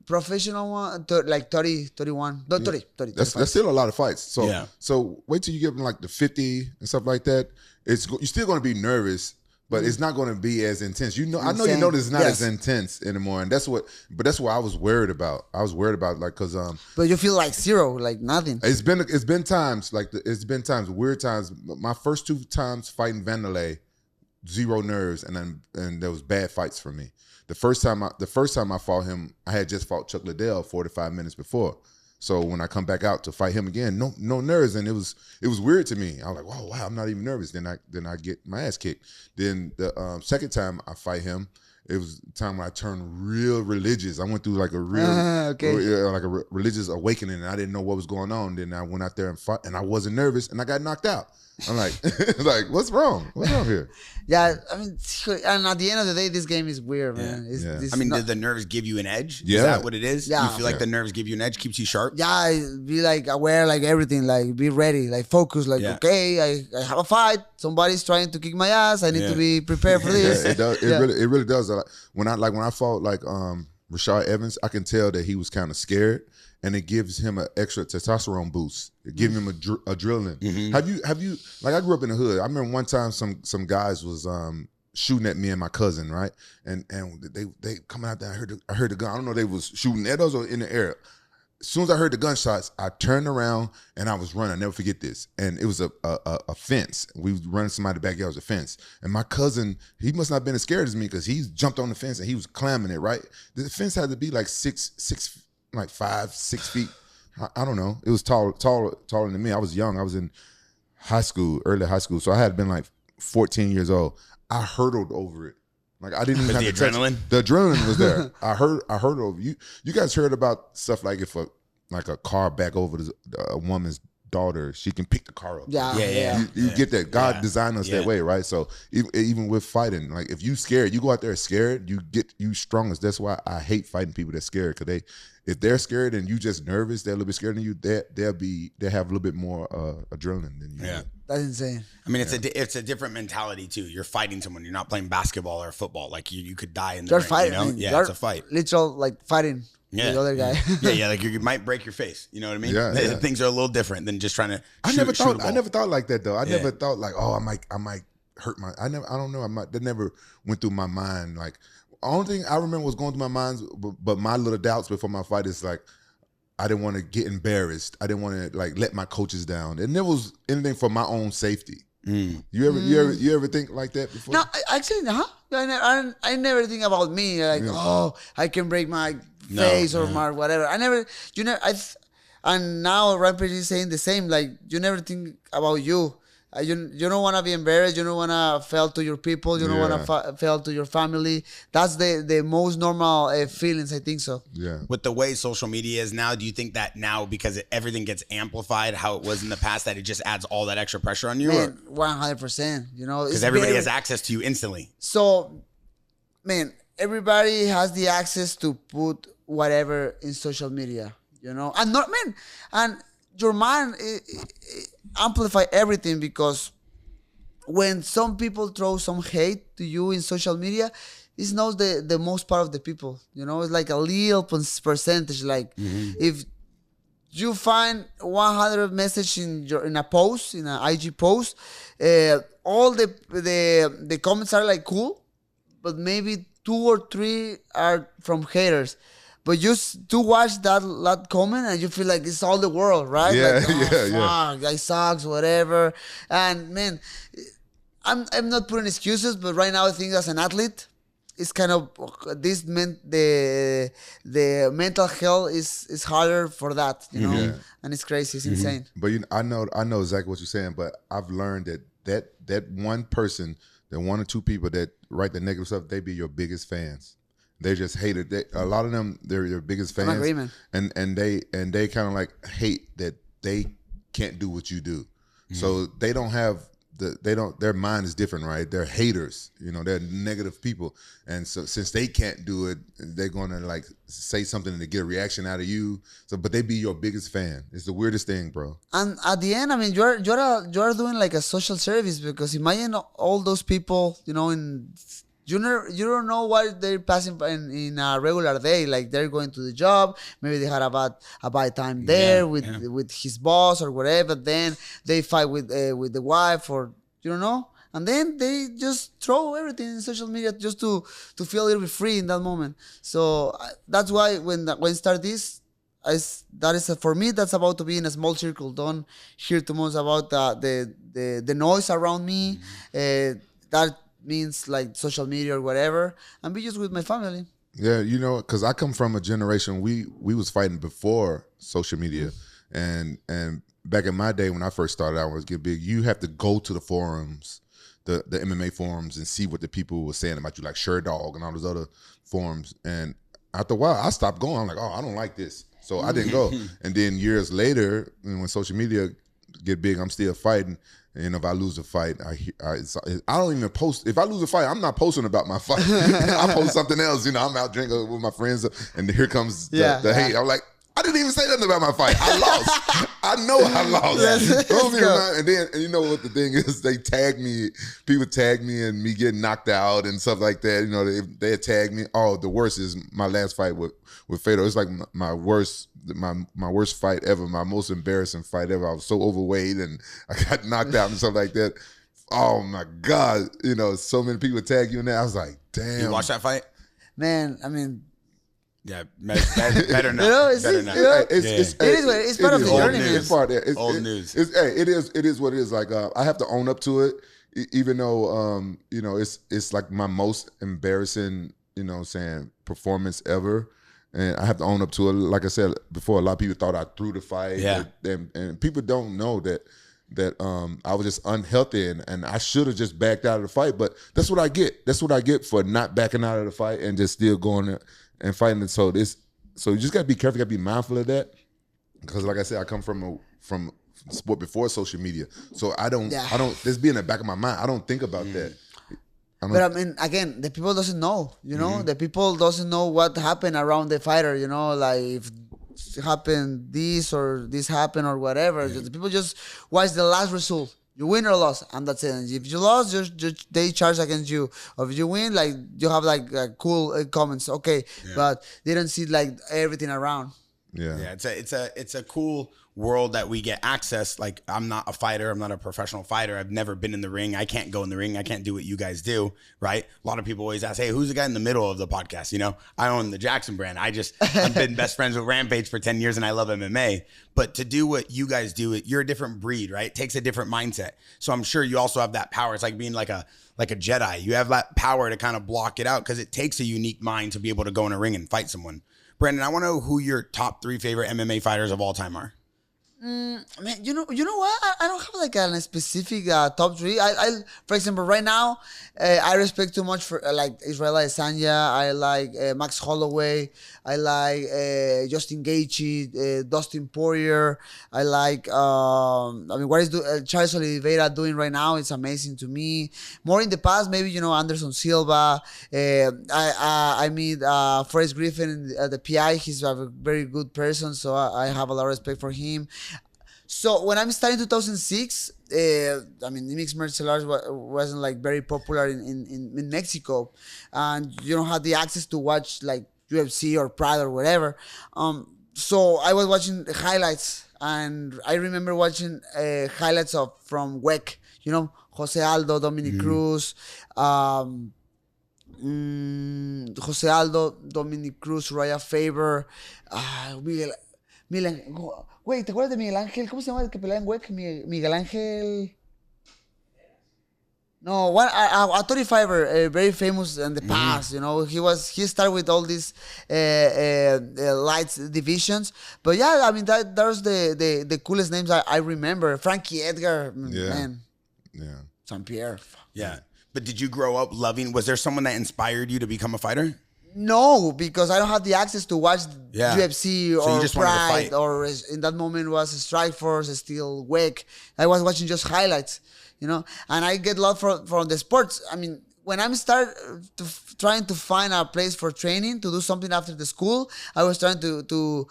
Professional one, like 30, 31. No, 30. That's still a lot of fights. So, so wait till you get like the 50 and stuff like that. You're still going to be nervous, but it's not going to be as intense. I know you notice it's not as intense anymore, and that's what I was worried about. Like, cause But you feel like zero, like nothing. It's been times weird times. My first 2 times fighting Vanderlei, zero nerves, and there was bad fights for me. The first time I fought him, I had just fought Chuck Liddell 45 minutes before. So when I come back out to fight him again, no nerves, and it was weird to me. I was like, wow, I'm not even nervous. Then I get my ass kicked. Then the second time I fight him, it was the time when I turned real religious. I went through like a real religious awakening, and I didn't know what was going on. Then I went out there and fought, and I wasn't nervous, and I got knocked out. I'm like, what's wrong? What's wrong here? Yeah, I mean, and at the end of the day, this game is weird, man. Did the nerves give you an edge? Yeah. Is that what it is? Yeah. You feel like the nerves give you an edge, keeps you sharp? Yeah, be like aware, like everything, like be ready, like focus, like okay, I have a fight. Somebody's trying to kick my ass. I need to be prepared for this. It does. It really does. When I fought like Rashad Evans, I can tell that he was kind of scared, and it gives him an extra testosterone boost. It gives him adrenaline. Mm-hmm. Have you like, I grew up in the hood. I remember one time some guys was shooting at me and my cousin, right? And they coming out there. I heard the gun. I don't know if they was shooting at us or in the air. as soon as I heard the gunshots, I turned around and I was running. I'll never forget this. And it was a fence. We was running somebody back. It was a fence. And my cousin, he must not have been as scared as me because he jumped on the fence and he was climbing it, right? The fence had to be like 5, 6 feet. I don't know. It was taller than me. I was young. I was in high school, early high school. So I had been like 14 years old. I hurdled over it. Like I didn't even have the to adrenaline? The adrenaline was there. I heard over you. You guys heard about stuff like if a car back over a woman's daughter, she can pick the car up. Yeah. You get that. God designed us that way, right? So even with fighting, like if you scared, you go out there scared, you strongest. That's why I hate fighting people that's scared, because if they're scared and you just nervous, they're a little bit scared than you. They have a little bit more adrenaline than you. Yeah. That's insane. I mean, it's a different mentality too. You're fighting someone. You're not playing basketball or football. Like you could die in the You're ring. fighting. You know? I mean, Yeah, you're it's a fight. Literal like fighting with the other guy. yeah. Like you might break your face. You know what I mean? Yeah, yeah. Things are a little different than just trying to. I never thought like that though. I Yeah. never thought like, oh, I might hurt my. I don't know. That never went through my mind. Like, only thing I remember was going through my mind, but my little doubts before my fight is like, I didn't want to get embarrassed. I didn't want to like let my coaches down. And there was anything for my own safety. You ever think like that before? No, actually, I never think about me like, oh, I can break my face or my whatever. And now Rampage is saying the same. Like, you never think about you. You don't want to be embarrassed. You don't want to fail to your people. You don't want to fail to your family. That's the most normal feelings. I think so. Yeah. With the way social media is now, do you think that now, because everything gets amplified how it was in the past, that it just adds all that extra pressure on you? Man, 100%. You know, Because everybody has access to you instantly. So, man, everybody has the access to put whatever in social media. You know, and your mind amplify everything, because when some people throw some hate to you in social media, it's not the most part of the people. You know, it's like a little percentage. Like if you find 100 message in a post, in an IG post, all the comments are like cool, but maybe 2 or 3 are from haters. But just to watch that comment and you feel like it's all the world, right? Yeah, like, yeah. Guy sucks, whatever. And man, I'm not putting excuses, but right now I think as an athlete, it's kind of the mental health is harder for that, you know. Yeah. And it's crazy, it's insane. But I know exactly what you're saying. But I've learned that one person, the 1 or 2 people that write the negative stuff, they be your biggest fans. They just hate it. A lot of them, they're your biggest fans, agreement. and they kind of like hate that they can't do what you do. So they don't have their mind is different, right? They're haters, you know. They're negative people, and so since they can't do it, they're gonna like say something to get a reaction out of you. So, but they be your biggest fan. It's the weirdest thing, bro. And at the end, I mean, you're doing like a social service, because imagine all those people, you know, you don't know what they're passing in a regular day. Like, they're going to the job, maybe they had a bad time there with his boss or whatever. Then they fight with the wife, or you don't know, and then they just throw everything in social media just to feel a little bit free in that moment. So that's why when start this, for me, that's about to be in a small circle. Don't hear too much about the noise around me. That means like social media or whatever, and be just with my family. Yeah, you know, because I come from a generation, we was fighting before social media, and back in my day when I first started out, was get big, you have to go to the forums, the MMA forums, and see what the people were saying about you, like Sherdog and all those other forums. And after a while, I stopped going. I'm like, oh, I don't like this, so I didn't go. And then years later, when social media get big, I'm still fighting. And if I lose a fight, I don't even post. If I lose a fight, I'm not posting about my fight. I post something else. You know, I'm out drinking with my friends, and here comes the hate. I'm like, I didn't even say nothing about my fight. I lost. I know I lost. And you know what the thing is? They tag me. People tag me and me getting knocked out and stuff like that. You know, they tag me. Oh, the worst is my last fight with Fedor. It's like my worst fight ever. My most embarrassing fight ever. I was so overweight and I got knocked out and stuff like that. Oh my God! You know, so many people tag you in that. I was like, damn. You watch that fight? Man, I mean, Yeah, better not. You know, it's, better you not. know, It's it's part of the old journey, news. man. It's part of it. Old news. It is what it is. Like I have to own up to it, even though you know it's like my most embarrassing, you know, saying performance ever, and I have to own up to it. Like I said before, a lot of people thought I threw the fight, Yeah. and people don't know that I was just unhealthy and I should have just backed out of the fight. But that's what I get. That's what I get for not backing out of the fight and just still going there and fighting. So you just gotta be careful. You gotta be mindful of that, because like I said, I come from sport before social media, so I don't. This be in the back of my mind. I don't think about that. But I mean, again, the people doesn't know, you know, the people doesn't know what happened around the fighter, you know, like if happened this or this happened or whatever. The people just watch the last result. You win or lost, and that's it. And if you lost, just they charge against you. Or if you win, like you have like cool comments, okay, but they don't see like everything around. Yeah, it's a cool world that we get access. Like, I'm not a fighter, I'm not a professional fighter, I've never been in the ring, I can't go in the ring, I can't do what you guys do, right? A lot of people always ask, hey, who's the guy in the middle of the podcast? You know, I own the Jaxxon brand. I've been best friends with Rampage for 10 years and I love MMA. But to do what you guys do, you're a different breed, right? It takes a different mindset. So I'm sure you also have that power. It's like being like a Jedi. You have that power to kind of block it out, because it takes a unique mind to be able to go in a ring and fight someone. Brandon, I want to know who your top 3 favorite MMA fighters of all time are. Man, you know what? I don't have like a specific top 3. I for example, right now, I respect too much for like Israel Adesanya. I like Max Holloway. I like Justin Gaethje, Dustin Poirier. I like I mean, what is Charles Oliveira doing right now? It's amazing to me. More in the past, maybe, you know, Anderson Silva. I meet Forrest Griffin, the PI. He's a very good person, so I have a lot of respect for him. So when I'm starting 2006, I mean, mixed martial arts wasn't like very popular in Mexico, and you don't have the access to watch like UFC or Pride or whatever. So I was watching the highlights, and I remember watching highlights from WEC, you know, Jose Aldo, Dominic Cruz, Jose Aldo, Dominic Cruz, Raya Faber, Milan. Güey, ¿te acuerdas de Miguel Ángel? ¿Cómo se llama el que pelea en WEC? Miguel Ángel. No, a 35er, very famous in the past. You know, he started with all these lights divisions. But yeah, I mean, there's the coolest names I remember. Frankie Edgar, man. Yeah. St. Pierre. Yeah. But did you grow up loving, was there someone that inspired you to become a fighter? No, because I don't have the access to watch UFC or you just wanted to Pride, fight. or in that moment was Strikeforce, still WEC. I was watching just highlights, you know, and I get love from the sports. I mean, when I'm trying to find a place for training, to do something after the school, I was trying to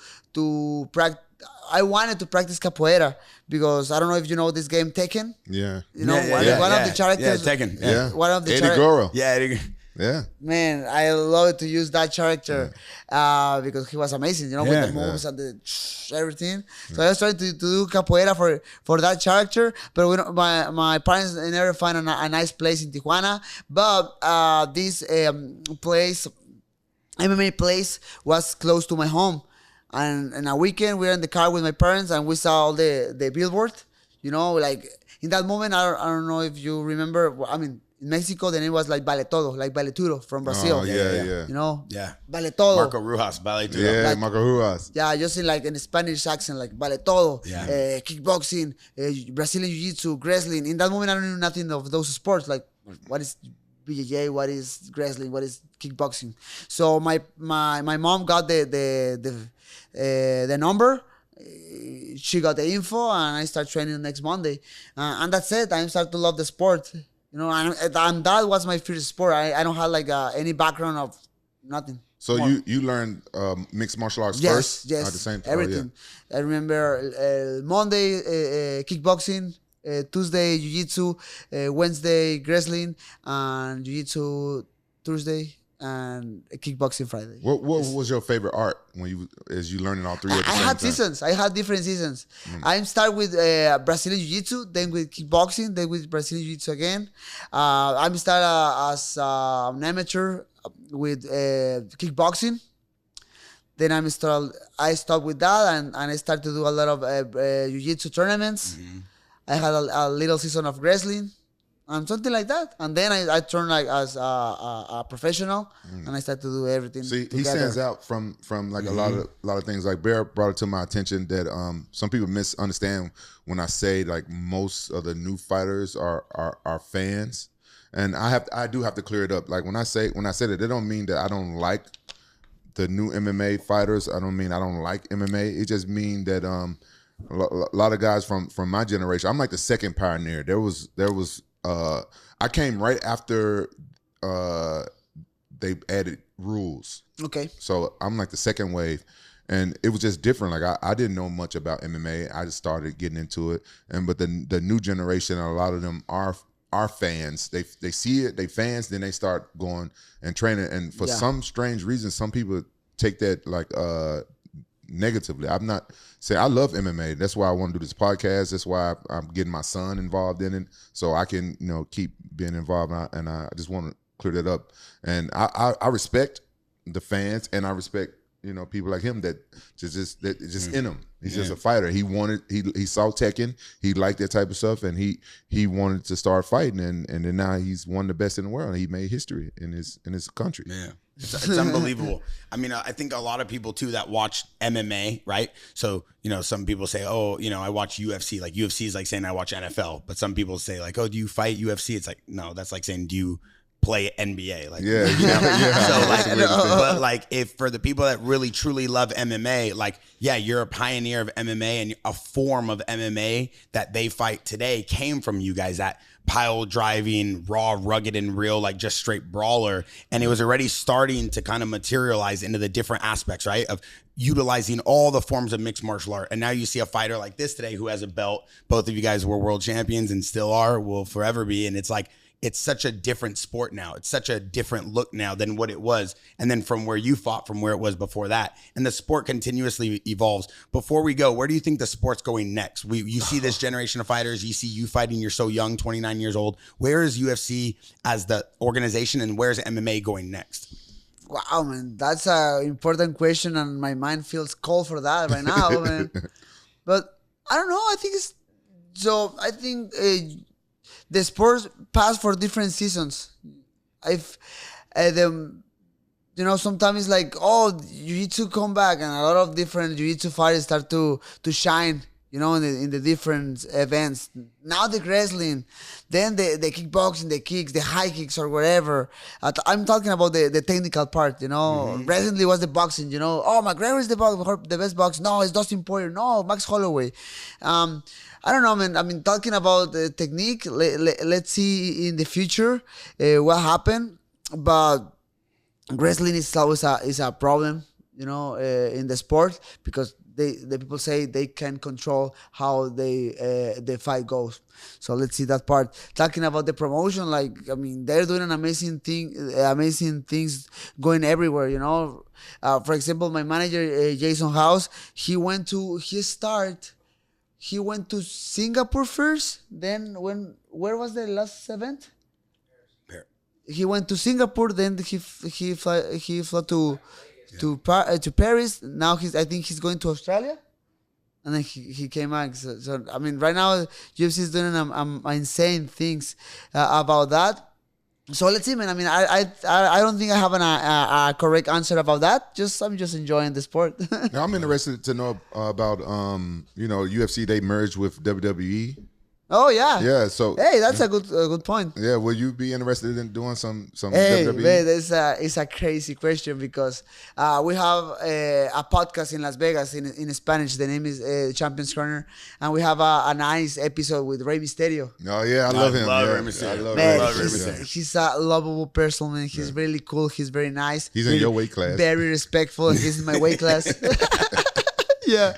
practice. I wanted to practice capoeira, because I don't know if you know this game Tekken. Yeah. You know, Yeah, one of the characters. Yeah, Tekken. Yeah. One of the Eddie Guerrero. Yeah. Yeah. Man, I love to use that character because he was amazing, you know, with the moves and the everything. So I was trying to do capoeira for that character, but my parents never find a nice place in Tijuana. But this place, MMA place, was close to my home. And in a weekend, we were in the car with my parents, and we saw all the billboard. You know, like in that moment, I don't know if you remember. I mean, in Mexico, the name was like Vale Todo, like Valeturo from Brazil. Oh, yeah. You know? Yeah. Vale Todo. Marco Rujas, Ballet. Yeah, Like- Marco Ruas. Yeah, just in like in Spanish accent, like Vale Todo, Yeah. kickboxing, Brazilian Jiu-Jitsu, wrestling. In that moment, I don't know nothing of those sports. Like, what is BJJ? What is wrestling? What is kickboxing? So my mom got the number. She got the info, and I start training the next Monday. And that's it. I start to love the sport. You know, and that was my first sport. I don't have like any background of nothing. So More. you learned mixed martial arts Yes, first? yes, At the same time? everything. I remember Monday kickboxing, Tuesday jiu-jitsu, Wednesday wrestling, and jiu-jitsu Thursday, and kickboxing Friday. What was your favorite art as you learning all three at the I same had time? seasons. I had different seasons. I start with Brazilian Jiu-Jitsu, then with kickboxing, then with Brazilian Jiu-Jitsu again. I start as an amateur with kickboxing. Then I stopped with that, and I started to do a lot of jiu-jitsu tournaments. I had a little season of wrestling, and something like that. And then I turned like as a professional, and I started to do everything. See, together. he stands out from like a lot of things. Like Bear brought it to my attention that some people misunderstand when I say like most of the new fighters are fans, and I do have to clear it up. Like when I say that, it don't mean that I don't like the new MMA fighters. I don't mean I don't like MMA. It just mean that a lot of guys from my generation. I'm like the second pioneer. There was I came right after they added rules. Okay. So I'm like the second wave, and it was just different. Like I didn't know much about MMA. I just started getting into it, but the new generation, a lot of them are fans. They see it, they fans, then they start going and training. And for some strange reason, some people take that like negatively. I'm not saying I love MMA. That's why I want to do this podcast. That's why I'm getting my son involved in it, so I can keep being involved. And I just want to clear that up. And I respect the fans, and I respect people like him that just in him. He's just a fighter. He saw Tekken. He liked that type of stuff, and he wanted to start fighting, and then now he's one of the best in the world. He made history in his country. Yeah. It's unbelievable. I mean, I think a lot of people too that watch MMA, right? So, some people say, oh, I watch UFC. Like UFC is like saying I watch NFL. But some people say like, oh, do you fight UFC? It's like, no, that's like saying, do you play NBA? Like, yeah. So like, but like if for the people that really truly love MMA, like, yeah, you're a pioneer of MMA, and a form of MMA that they fight today came from you guys, that pile driving, raw, rugged, and real, like just straight brawler. And it was already starting to kind of materialize into the different aspects, right? Of utilizing all the forms of mixed martial art. And now you see a fighter like this today who has a belt. Both of you guys were world champions and still are, will forever be. And it's like, it's such a different sport now. It's such a different look now than what it was. And then from where you fought, from where it was before that. And the sport continuously evolves. Before we go, where do you think the sport's going next? You see this generation of fighters. You see you fighting. You're so young, 29 years old. Where is UFC as the organization, and where's MMA going next? Wow, man, that's an important question, and my mind feels cold for that right now, man. But I don't know. I think the sports pass for different seasons. Sometimes it's like, oh, jiu-jitsu come back, and a lot of different jiu-jitsu fighters start to shine, in the different events. Now the wrestling, then the kickboxing, the kicks, the high kicks or whatever. I'm talking about the technical part, Recently was the boxing, Oh, McGregor is the best boxer. No, it's Dustin Poirier. No, Max Holloway. I don't know, man. I mean, talking about the technique, let's see in the future what happened. But wrestling is always a problem, in the sport, because the people say they can control how the fight goes. So let's see that part. Talking about the promotion, they're doing an amazing things going everywhere. For example, my manager Jaxxon House, he went to Singapore first. Then where was the last event? He went to Singapore. Then he flew to Paris. Now I think he's going to Australia, and then he came back. So I mean, right now UFC is doing insane things about that. So let's see, man. I mean, I don't think I have a correct answer about that. I'm just enjoying the sport. Now, I'm interested to know about UFC. They merged with WWE. Oh yeah. Yeah. So hey, that's a good point. Yeah. Will you be interested in doing some Hey, WWE? man, it's a crazy question, because we have a podcast in Las Vegas in Spanish. The name is Champions Corner, and we have a nice episode with Rey Mysterio. Oh yeah, I love him. Rey Mysterio. I love Man, Rey Mysterio. he's a lovable person, man. He's really cool. He's very nice. He's in your weight class. Very respectful. He's in my weight class. Yeah.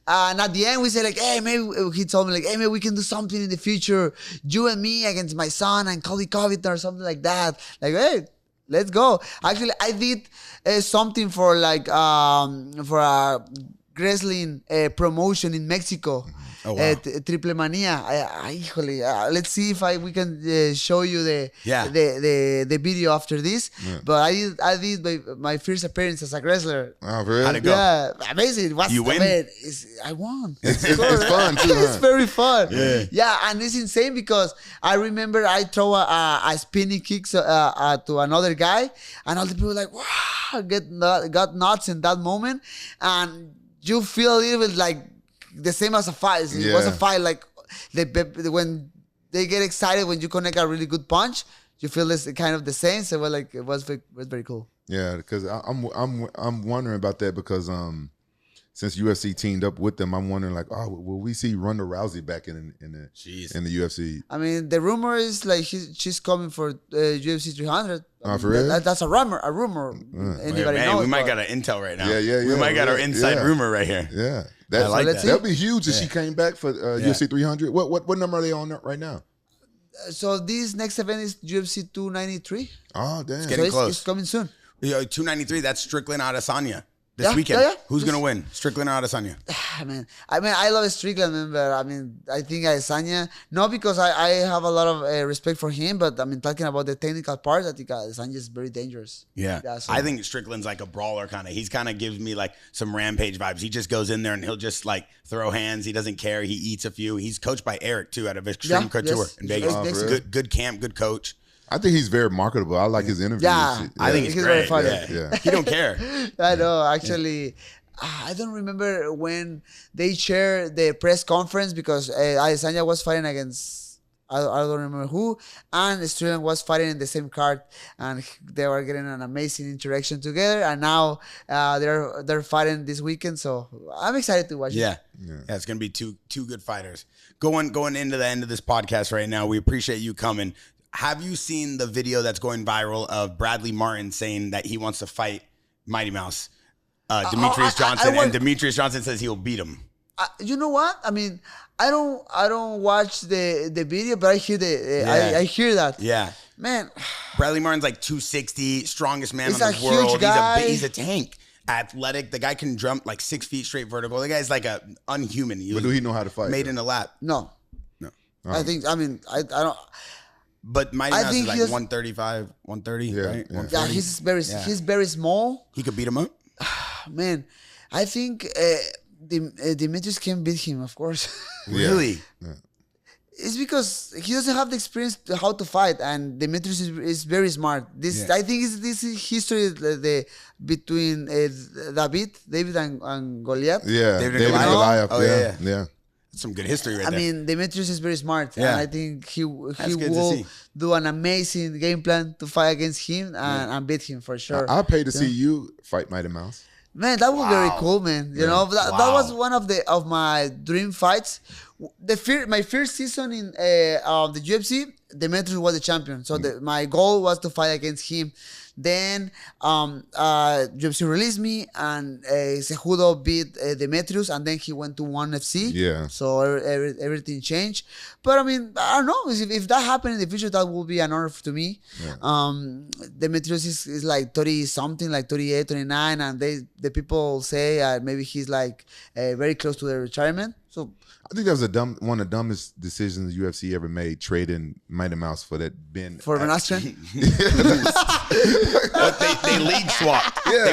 And at the end, we said, hey, maybe he told me, hey, maybe we can do something in the future. You and me against my son and Cody Covington or something like that. Hey, let's go. Actually, I did something for wrestling promotion in Mexico. Oh, wow. Triple Mania. Híjole, let's see if we can show you the video after this. Yeah. But I did my first appearance as a wrestler. Oh, for real? How'd it go? Yeah, amazing. It was, You win? I won. It's fun too, It's huh? very fun. Yeah. And it's insane because I remember I throw a spinning kick to another guy, and all the people were like, wow, got nuts in that moment, and you feel a little bit like the same as a fight. It was a fight like when they get excited when you connect a really good punch, you feel this kind of the same. So it was very cool. Yeah, because I'm wondering about that because since UFC teamed up with them, I'm wondering like, oh, will we see Ronda Rousey back in the UFC? I mean, the rumor is like she's coming for UFC 300. Oh, for real? That's a rumor. Anybody Man, knows? we might but- got an intel right now. Yeah. We might got our inside rumor right here. Yeah, I like that. That'd be huge if she came back for UFC 300. What number are they on right now? So this next event is UFC 293. Oh, damn. getting So close. it's coming soon. 293. That's Strickland Adesanya this Yeah, weekend. yeah. Who's gonna win? Strickland or Adesanya? I love Strickland, man, but I think Adesanya, not because I have a lot of respect for him, but talking about the technical part, I think Adesanya is very dangerous. Yeah. So- I think Strickland's like a brawler kind of. He's kind of gives me like some Rampage vibes. He just goes in there and he'll just like throw hands. He doesn't care. He eats a few. He's coached by Eric too out of Extreme Couture yes. in Vegas. Oh, for real? Good camp, good coach. I think he's very marketable. I like his interviews. Yeah. I think he's He's very great. funny. Yeah. He don't care. I know, actually. I don't remember when they shared the press conference because Adesanya was fighting against I don't remember who, and Strickland was fighting in the same card, and they were getting an amazing interaction together. And now they're fighting this weekend, so I'm excited to watch it. Yeah, it's gonna be two good fighters going into the end of this podcast right now. We appreciate you coming. Have you seen the video that's going viral of Bradley Martin saying that he wants to fight Mighty Mouse, Demetrius Johnson, and Demetrius Johnson says he'll beat him? You know what? I mean, I don't watch the video, but I hear I hear that. Yeah, Man, Bradley Martin's like 260, strongest man He's on a the huge world. guy. He's a tank. Athletic. The guy can jump like 6 feet straight vertical. The guy's like a unhuman. But do he know how to fight? Made though? in a lap. no. I think I don't. But Mighty I Mouse think is like he has- 135, 130, Yeah, right? yeah. 140. Yeah, he's very small. He could beat him up. Man, I think Demetrius can beat him, of course. Yeah. Really? It's because he doesn't have the experience to how to fight, and Demetrius is very smart. I think this is history between David and Goliath. Yeah, David and Goliath. Oh, yeah. That's some good history right I there. mean, Demetrius is very smart, Yeah. and I think he good to will see. do an amazing game plan to fight against him and beat him for sure. I paid to see you fight Mighty Mouse. Man, that was very cool, man. You know, that was one of my dream fights. My first season in the UFC, Demetrius was the champion. So my goal was to fight against him. Then UFC released me, and Cejudo beat Demetrius, and then he went to ONE FC. Yeah. So everything changed. But I mean, I don't know. If that happened in the future, that would be an honor to me. Yeah. Demetrius is like 30 something, like 38, 29, and the people say maybe he's like very close to the retirement. So I think that was one of the dumbest decisions the UFC ever made, trading Mighty Mouse for that Ben. for Van Askren, But they league swapped. Yeah.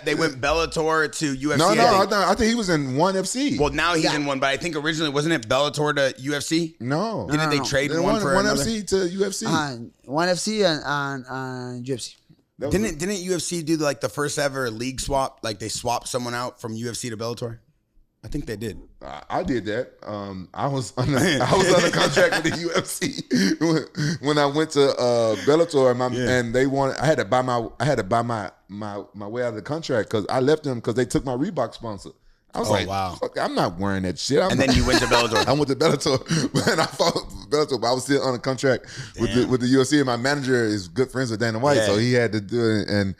They went Bellator to UFC. No, I think. I think he was in ONE FC. Well, now he's in one, but I think originally wasn't it Bellator to UFC? no. Didn't they no. trade They one won for ONE another? FC to UFC. ONE FC and UFC. That was Didn't UFC do like the first ever league swap? Like they swapped someone out from UFC to Bellator? I think they did. I did that. I was under contract with the UFC when I went to Bellator, and they wanted. I had to buy my way out of the contract because I left them because they took my Reebok sponsor. I was like, wow. Fuck, I'm not wearing that shit. And then you went to Bellator. I went to Bellator, and I fought Bellator, but I was still on a contract with the UFC, and my manager is good friends with Dana White, so he had to do it. And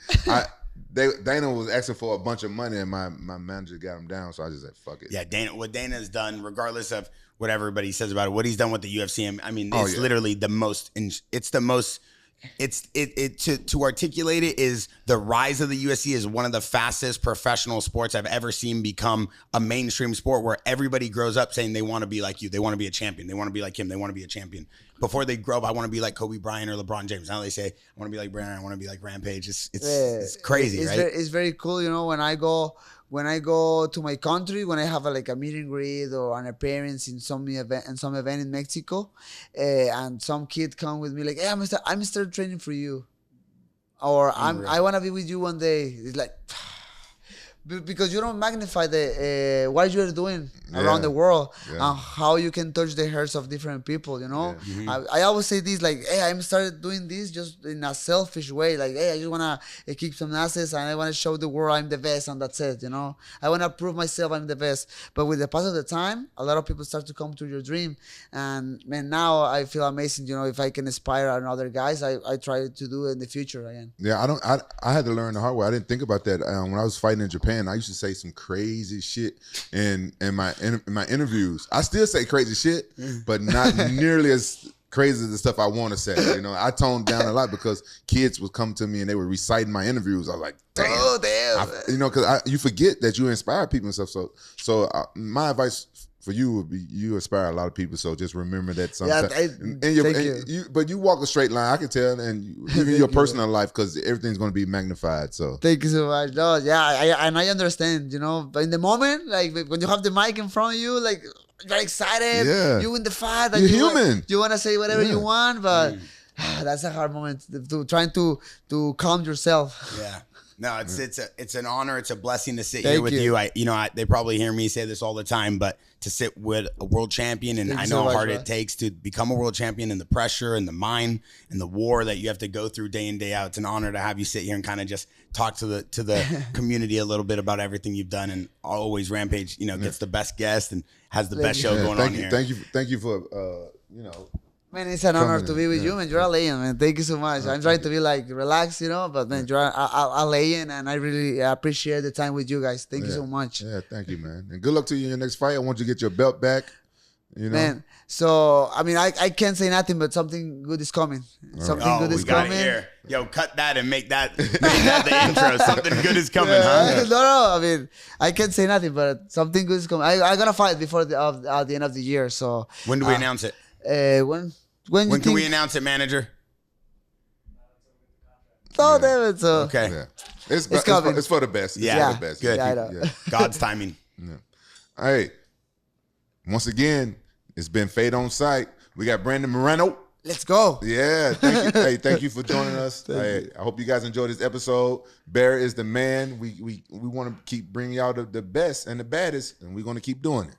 Dana was asking for a bunch of money, and my manager got him down, so I just said, fuck it. Yeah, what Dana's done, regardless of what everybody says about it, what he's done with the UFC, I mean, it's literally the most to articulate it is the rise of the UFC is one of the fastest professional sports I've ever seen become a mainstream sport where everybody grows up saying they want to be like you. They want to be a champion. They want to be like him. They want to be a champion. Before they grow up, I want to be like Kobe Bryant or LeBron James. Now they say, I want to be like Brian. I want to be like Rampage. It's crazy, right? It's very cool, you know, when I go to my country, when I have a meet and greet or an appearance in some event in Mexico, and some kid come with me like, hey, I'm start training for you, or I want to be with you one day. It's like, because you don't magnify the what you're doing around the world and how you can touch the hearts of different people, you know. I always say this, like, hey, I'm started doing this just in a selfish way, like, hey, I just want to kick some asses and I want to show the world I'm the best, and that's it, you know. I want to prove myself I'm the best. But with the pass of the time, a lot of people start to come to your dream, and man, now I feel amazing, you know. If I can inspire other guys, I try to do it in the future again. I had to learn the hard way. I didn't think about that when I was fighting in Japan. I used to say some crazy shit in my interviews. I still say crazy shit, but not nearly as crazy as the stuff I want to say. You know, I toned down a lot because kids would come to me and they were reciting my interviews. I was like, damn. Oh, damn. You know, because you forget that you inspire people and stuff. So my advice for you would be, you inspire a lot of people, so just remember that sometimes. But you walk a straight line, I can tell, and even your personal life, because everything's going to be magnified. So thank you so much. No, yeah, I understand, you know. But in the moment, like when you have the mic in front of you, like you're excited, you in the fight, like, you're human. You want to say whatever you want, but that's a hard moment to trying to calm yourself. Yeah. No, it's an honor. It's a blessing to sit here with you. They probably hear me say this all the time, but to sit with a world champion, and I know how hard it takes to become a world champion, and the pressure and the mind and the war that you have to go through day in, day out. It's an honor to have you sit here and kind of just talk to the community a little bit about everything you've done. And always Rampage, gets the best guest and has the best show going on here. Thank you for Man, it's an honor to be with you, man. You're a legend, man. Thank you so much. I'm trying to be like relaxed, but man, you're a legend, and I really appreciate the time with you guys. Thank you so much. Yeah, thank you, man. And good luck to you in your next fight. I want you to get your belt back. Man, so I mean, I can't say nothing, but something good is coming. Something good is coming. Here. Yo, cut that and make that the intro. Something good is coming, huh? No. I mean, I can't say nothing, but something good is coming. I gotta fight before the end of the year. So when do we announce it? When can we announce it, manager? Oh, damn it. So okay, it's coming. It's for the best. Yeah, for the best. Good. Yeah. God's timing. Yeah. All right. Once again, it's been Fade on Sight. We got Brandon Moreno. Let's go. Yeah. Thank you. Hey, thank you for joining us. I hope you guys enjoyed this episode. Bear is the man. We want to keep bringing y'all the best and the baddest, and we're going to keep doing it.